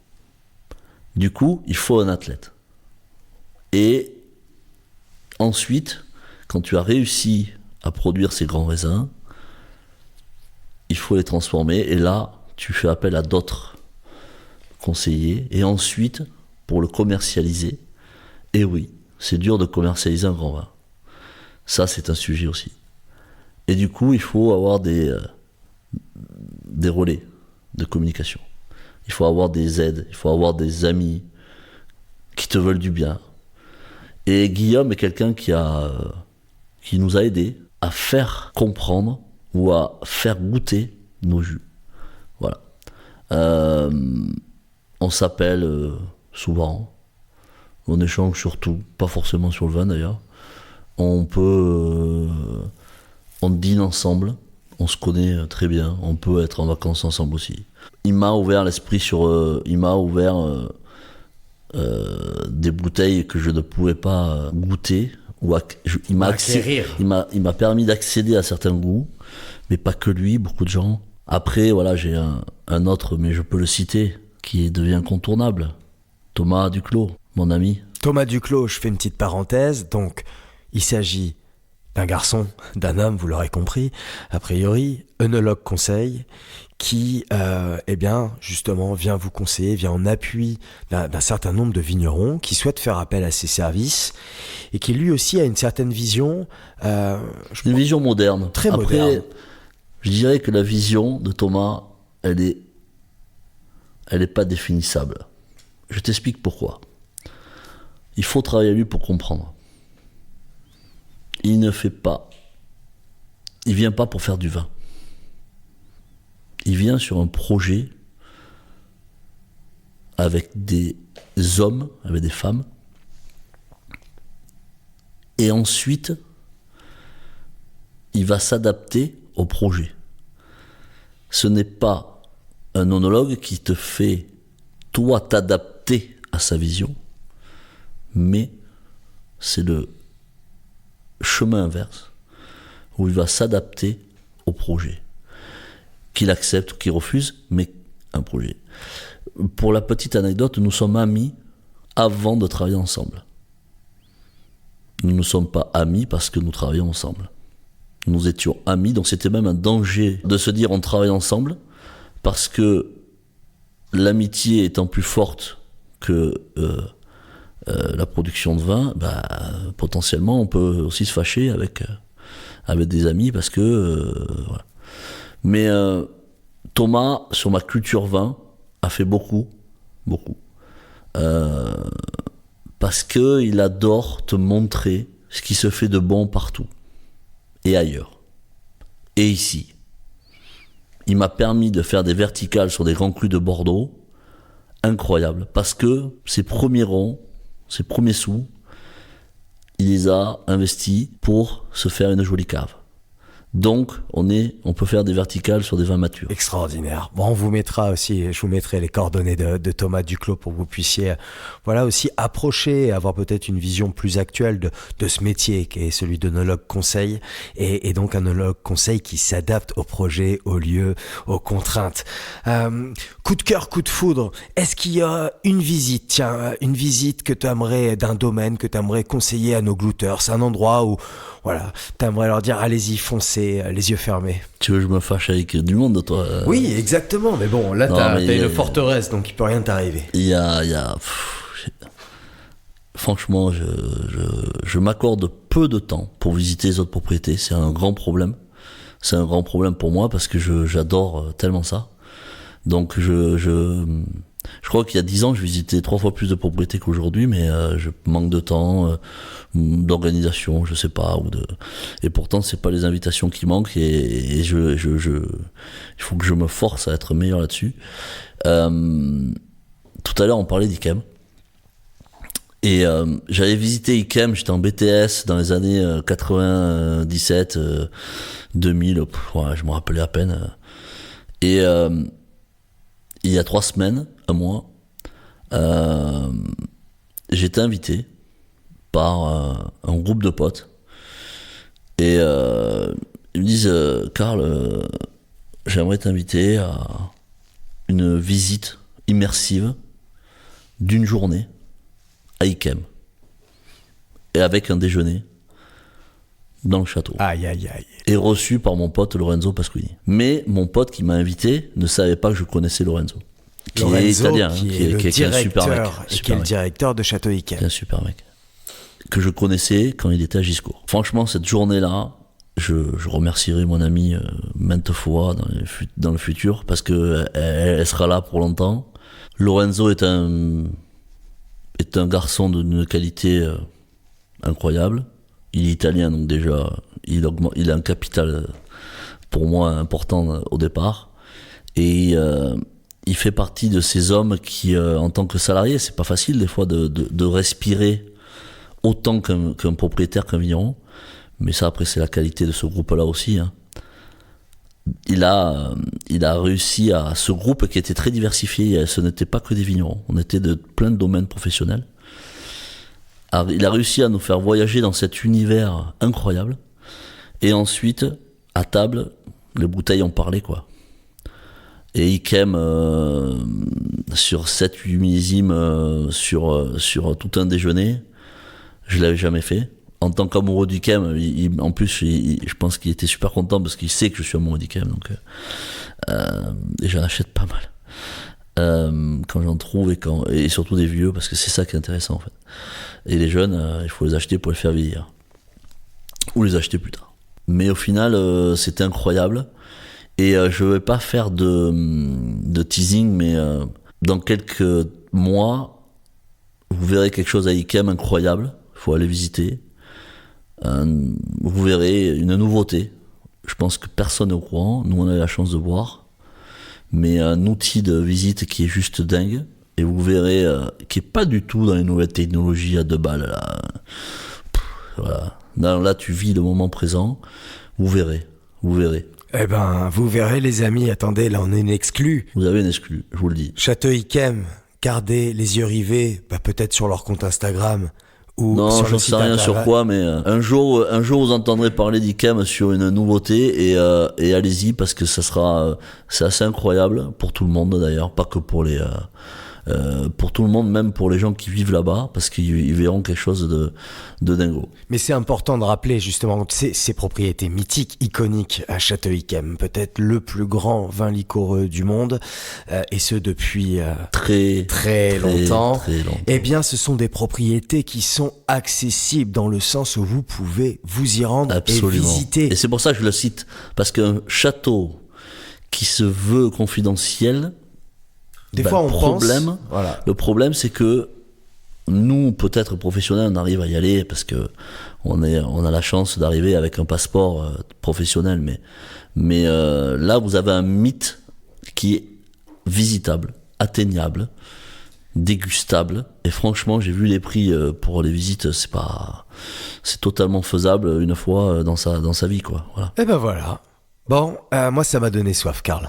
Du coup, il faut un athlète. Et ensuite, quand tu as réussi à produire ces grands raisins, il faut les transformer. Et là, tu fais appel à d'autres conseillers. Et ensuite, pour le commercialiser, et oui, c'est dur de commercialiser un grand vin. Ça, c'est un sujet aussi. Et du coup, il faut avoir des relais de communication. Il faut avoir des aides, il faut avoir des amis qui te veulent du bien. Et Guillaume est quelqu'un qui nous a aidés à faire comprendre ou à faire goûter nos jus. Voilà. On s'appelle souvent, on échange sur tout, pas forcément sur le vin d'ailleurs. On dîne ensemble, on se connaît très bien, on peut être en vacances ensemble aussi. Il m'a ouvert l'esprit des bouteilles que je ne pouvais pas goûter. Il m'a permis d'accéder à certains goûts, mais pas que lui, beaucoup de gens. Après, voilà, j'ai un autre, mais je peux le citer, qui devient incontournable. Thomas Duclos, mon ami. Thomas Duclos, je fais une petite parenthèse, donc il s'agit d'un garçon, d'un homme, vous l'aurez compris, a priori, œnologue conseil, qui, justement, vient vous conseiller, vient en appui d'un certain nombre de vignerons qui souhaitent faire appel à ses services et qui lui aussi a une certaine vision. Une vision moderne. Très Après, moderne. Je dirais que la vision de Thomas, elle est pas définissable. Je t'explique pourquoi. Il faut travailler à lui pour comprendre. Il vient pas pour faire du vin. Il vient sur un projet avec des hommes, avec des femmes. Et ensuite, il va s'adapter au projet. Ce n'est pas un onologue qui te fait, toi, t'adapter à sa vision, mais c'est le chemin inverse, où il va s'adapter au projet. Qu'il accepte ou qu'il refuse, mais un projet. Pour la petite anecdote, nous sommes amis avant de travailler ensemble. Nous ne sommes pas amis parce que nous travaillons ensemble. Nous étions amis, donc c'était même un danger de se dire on travaille ensemble, parce que l'amitié étant plus forte que la production de vin, potentiellement on peut aussi se fâcher avec des amis parce que voilà. Mais Thomas, sur ma culture vin, a fait beaucoup. Parce qu'il adore te montrer ce qui se fait de bon partout. Et ailleurs. Et ici. Il m'a permis de faire des verticales sur des grands crus de Bordeaux. Incroyable. Parce que ses premiers ronds, ses premiers sous, il les a investis pour se faire une jolie cave. Donc, on peut faire des verticales sur des vins matures. Extraordinaire. Bon, je vous mettrai les coordonnées de Thomas Duclos pour que vous puissiez, aussi approcher, avoir peut-être une vision plus actuelle de ce métier qui est celui d'œnologue conseil et donc un œnologue conseil qui s'adapte au projet, au lieu, aux contraintes. Coup de cœur, coup de foudre. Est-ce qu'il y a une visite que tu aimerais d'un domaine que tu aimerais conseiller à nos glouteurs? C'est un endroit où, tu aimerais leur dire allez-y, foncez, les yeux fermés. Tu veux que je me fâche avec du monde, toi? Oui, exactement, mais bon, là t'as une forteresse, donc il peut rien t'arriver. Franchement, je m'accorde peu de temps pour visiter les autres propriétés. C'est un grand problème. C'est un grand problème pour moi parce que j'adore tellement ça. Donc je crois qu'il y a 10 ans, je visitais 3 fois plus de propriétés qu'aujourd'hui, mais je manque de temps, d'organisation, je sais pas, et pourtant c'est pas les invitations qui manquent, et il faut que je me force à être meilleur là-dessus. Tout à l'heure, on parlait d'Yquem. Et j'avais visité Yquem, j'étais en BTS dans les années 97, 2000, je me rappelais à peine. Et il y a 3 semaines, un mois, j'étais invité par un groupe de potes. Et ils me disent Karl, j'aimerais t'inviter à une visite immersive d'une journée à Yquem. Et avec un déjeuner dans le château. Aïe, aïe, aïe. Et reçu par mon pote Lorenzo Pasquini. Mais mon pote qui m'a invité ne savait pas que je connaissais Lorenzo. Qui Lorenzo, est italien, qui qui est le est un super mec. directeur, et qui est Super le mec. directeur de Château Yquem. Qui est un super mec. Que je connaissais quand il était à Giscourt. Franchement, cette journée-là, je remercierai mon ami maintes fois dans le futur, parce que elle sera là pour longtemps. Lorenzo est un garçon d'une qualité incroyable. Il est italien, donc déjà, il a un capital pour moi important au départ. Et il fait partie de ces hommes qui, en tant que salarié, c'est pas facile des fois de respirer autant qu'un propriétaire, qu'un vigneron. Mais ça, après, c'est la qualité de ce groupe-là aussi. Hein. Il a réussi à ce groupe qui était très diversifié. Ce n'était pas que des vignerons. On était de plein de domaines professionnels. Alors, il a réussi à nous faire voyager dans cet univers incroyable. Et ensuite, à table, les bouteilles ont parlé, quoi. Et Yquem, sur 7-8 millésimes, sur tout un déjeuner, je l'avais jamais fait. En tant qu'amoureux d'Yquem, en plus, je pense qu'il était super content parce qu'il sait que je suis amoureux d'Yquem. Donc, et j'en achète pas mal. Quand j'en trouve et surtout des vieux, parce que c'est ça qui est intéressant en fait. Et les jeunes, il faut les acheter pour les faire vieillir. Ou les acheter plus tard. Mais au final, c'était incroyable. Et je vais pas faire de teasing, mais dans quelques mois, vous verrez quelque chose à Yquem incroyable. Il faut aller visiter. Vous verrez une nouveauté. Je pense que personne n'est au courant. Nous, on a eu la chance de voir. Mais un outil de visite qui est juste dingue. Et vous verrez, qui est pas du tout dans les nouvelles technologies à 2 balles. Là. Voilà. Là, tu vis le moment présent. Vous verrez. Eh ben, vous verrez les amis, attendez, là on est une exclue. Vous avez une exclue, je vous le dis. Château Yquem, gardez les yeux rivés, peut-être sur leur compte Instagram ou Non, sur je le ne site sais rien internet. sur quoi, mais un jour vous entendrez parler d'Yquem sur une nouveauté et allez-y parce que c'est assez incroyable pour tout le monde d'ailleurs, pas que pour pour tout le monde, même pour les gens qui vivent là-bas, parce qu'ils verront quelque chose de dingo. Mais c'est important de rappeler justement ces propriétés mythiques, iconiques à Château Yquem, peut-être le plus grand vin liquoreux du monde, et ce depuis très longtemps. Très longtemps. Eh bien, ce sont des propriétés qui sont accessibles dans le sens où vous pouvez vous y rendre Absolument. et visiter. Et c'est pour ça que je le cite, parce qu'un château qui se veut confidentiel, Des fois, on pense... Voilà. Le problème, c'est que nous, peut-être professionnels, on arrive à y aller parce que on a la chance d'arriver avec un passeport professionnel. Mais là, vous avez un mythe qui est visitable, atteignable, dégustable. Et franchement, j'ai vu les prix pour les visites. C'est totalement faisable une fois dans sa vie, quoi. Voilà. Eh ben voilà. Bon, moi ça m'a donné soif, Karl,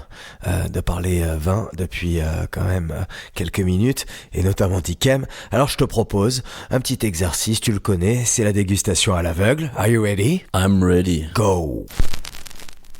de parler vin depuis quand même quelques minutes, et notamment d'Yquem. Alors je te propose un petit exercice, tu le connais, c'est la dégustation à l'aveugle. Are you ready? I'm ready. Go!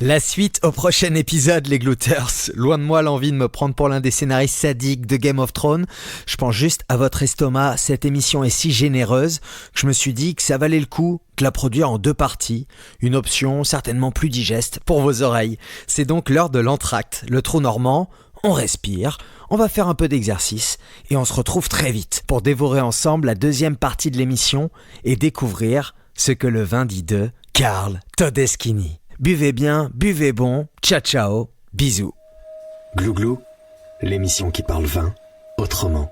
La suite au prochain épisode, les Glouters. Loin de moi l'envie de me prendre pour l'un des scénaristes sadiques de Game of Thrones. Je pense juste à votre estomac. Cette émission est si généreuse que je me suis dit que ça valait le coup de la produire en 2 parties. Une option certainement plus digeste pour vos oreilles. C'est donc l'heure de l'entracte, le trou normand. On respire, on va faire un peu d'exercice et on se retrouve très vite pour dévorer ensemble la 2e partie de l'émission et découvrir ce que le vin dit de Karl Todeschini. Buvez bien, buvez bon, ciao ciao, bisous. Glouglou, l'émission qui parle vin autrement.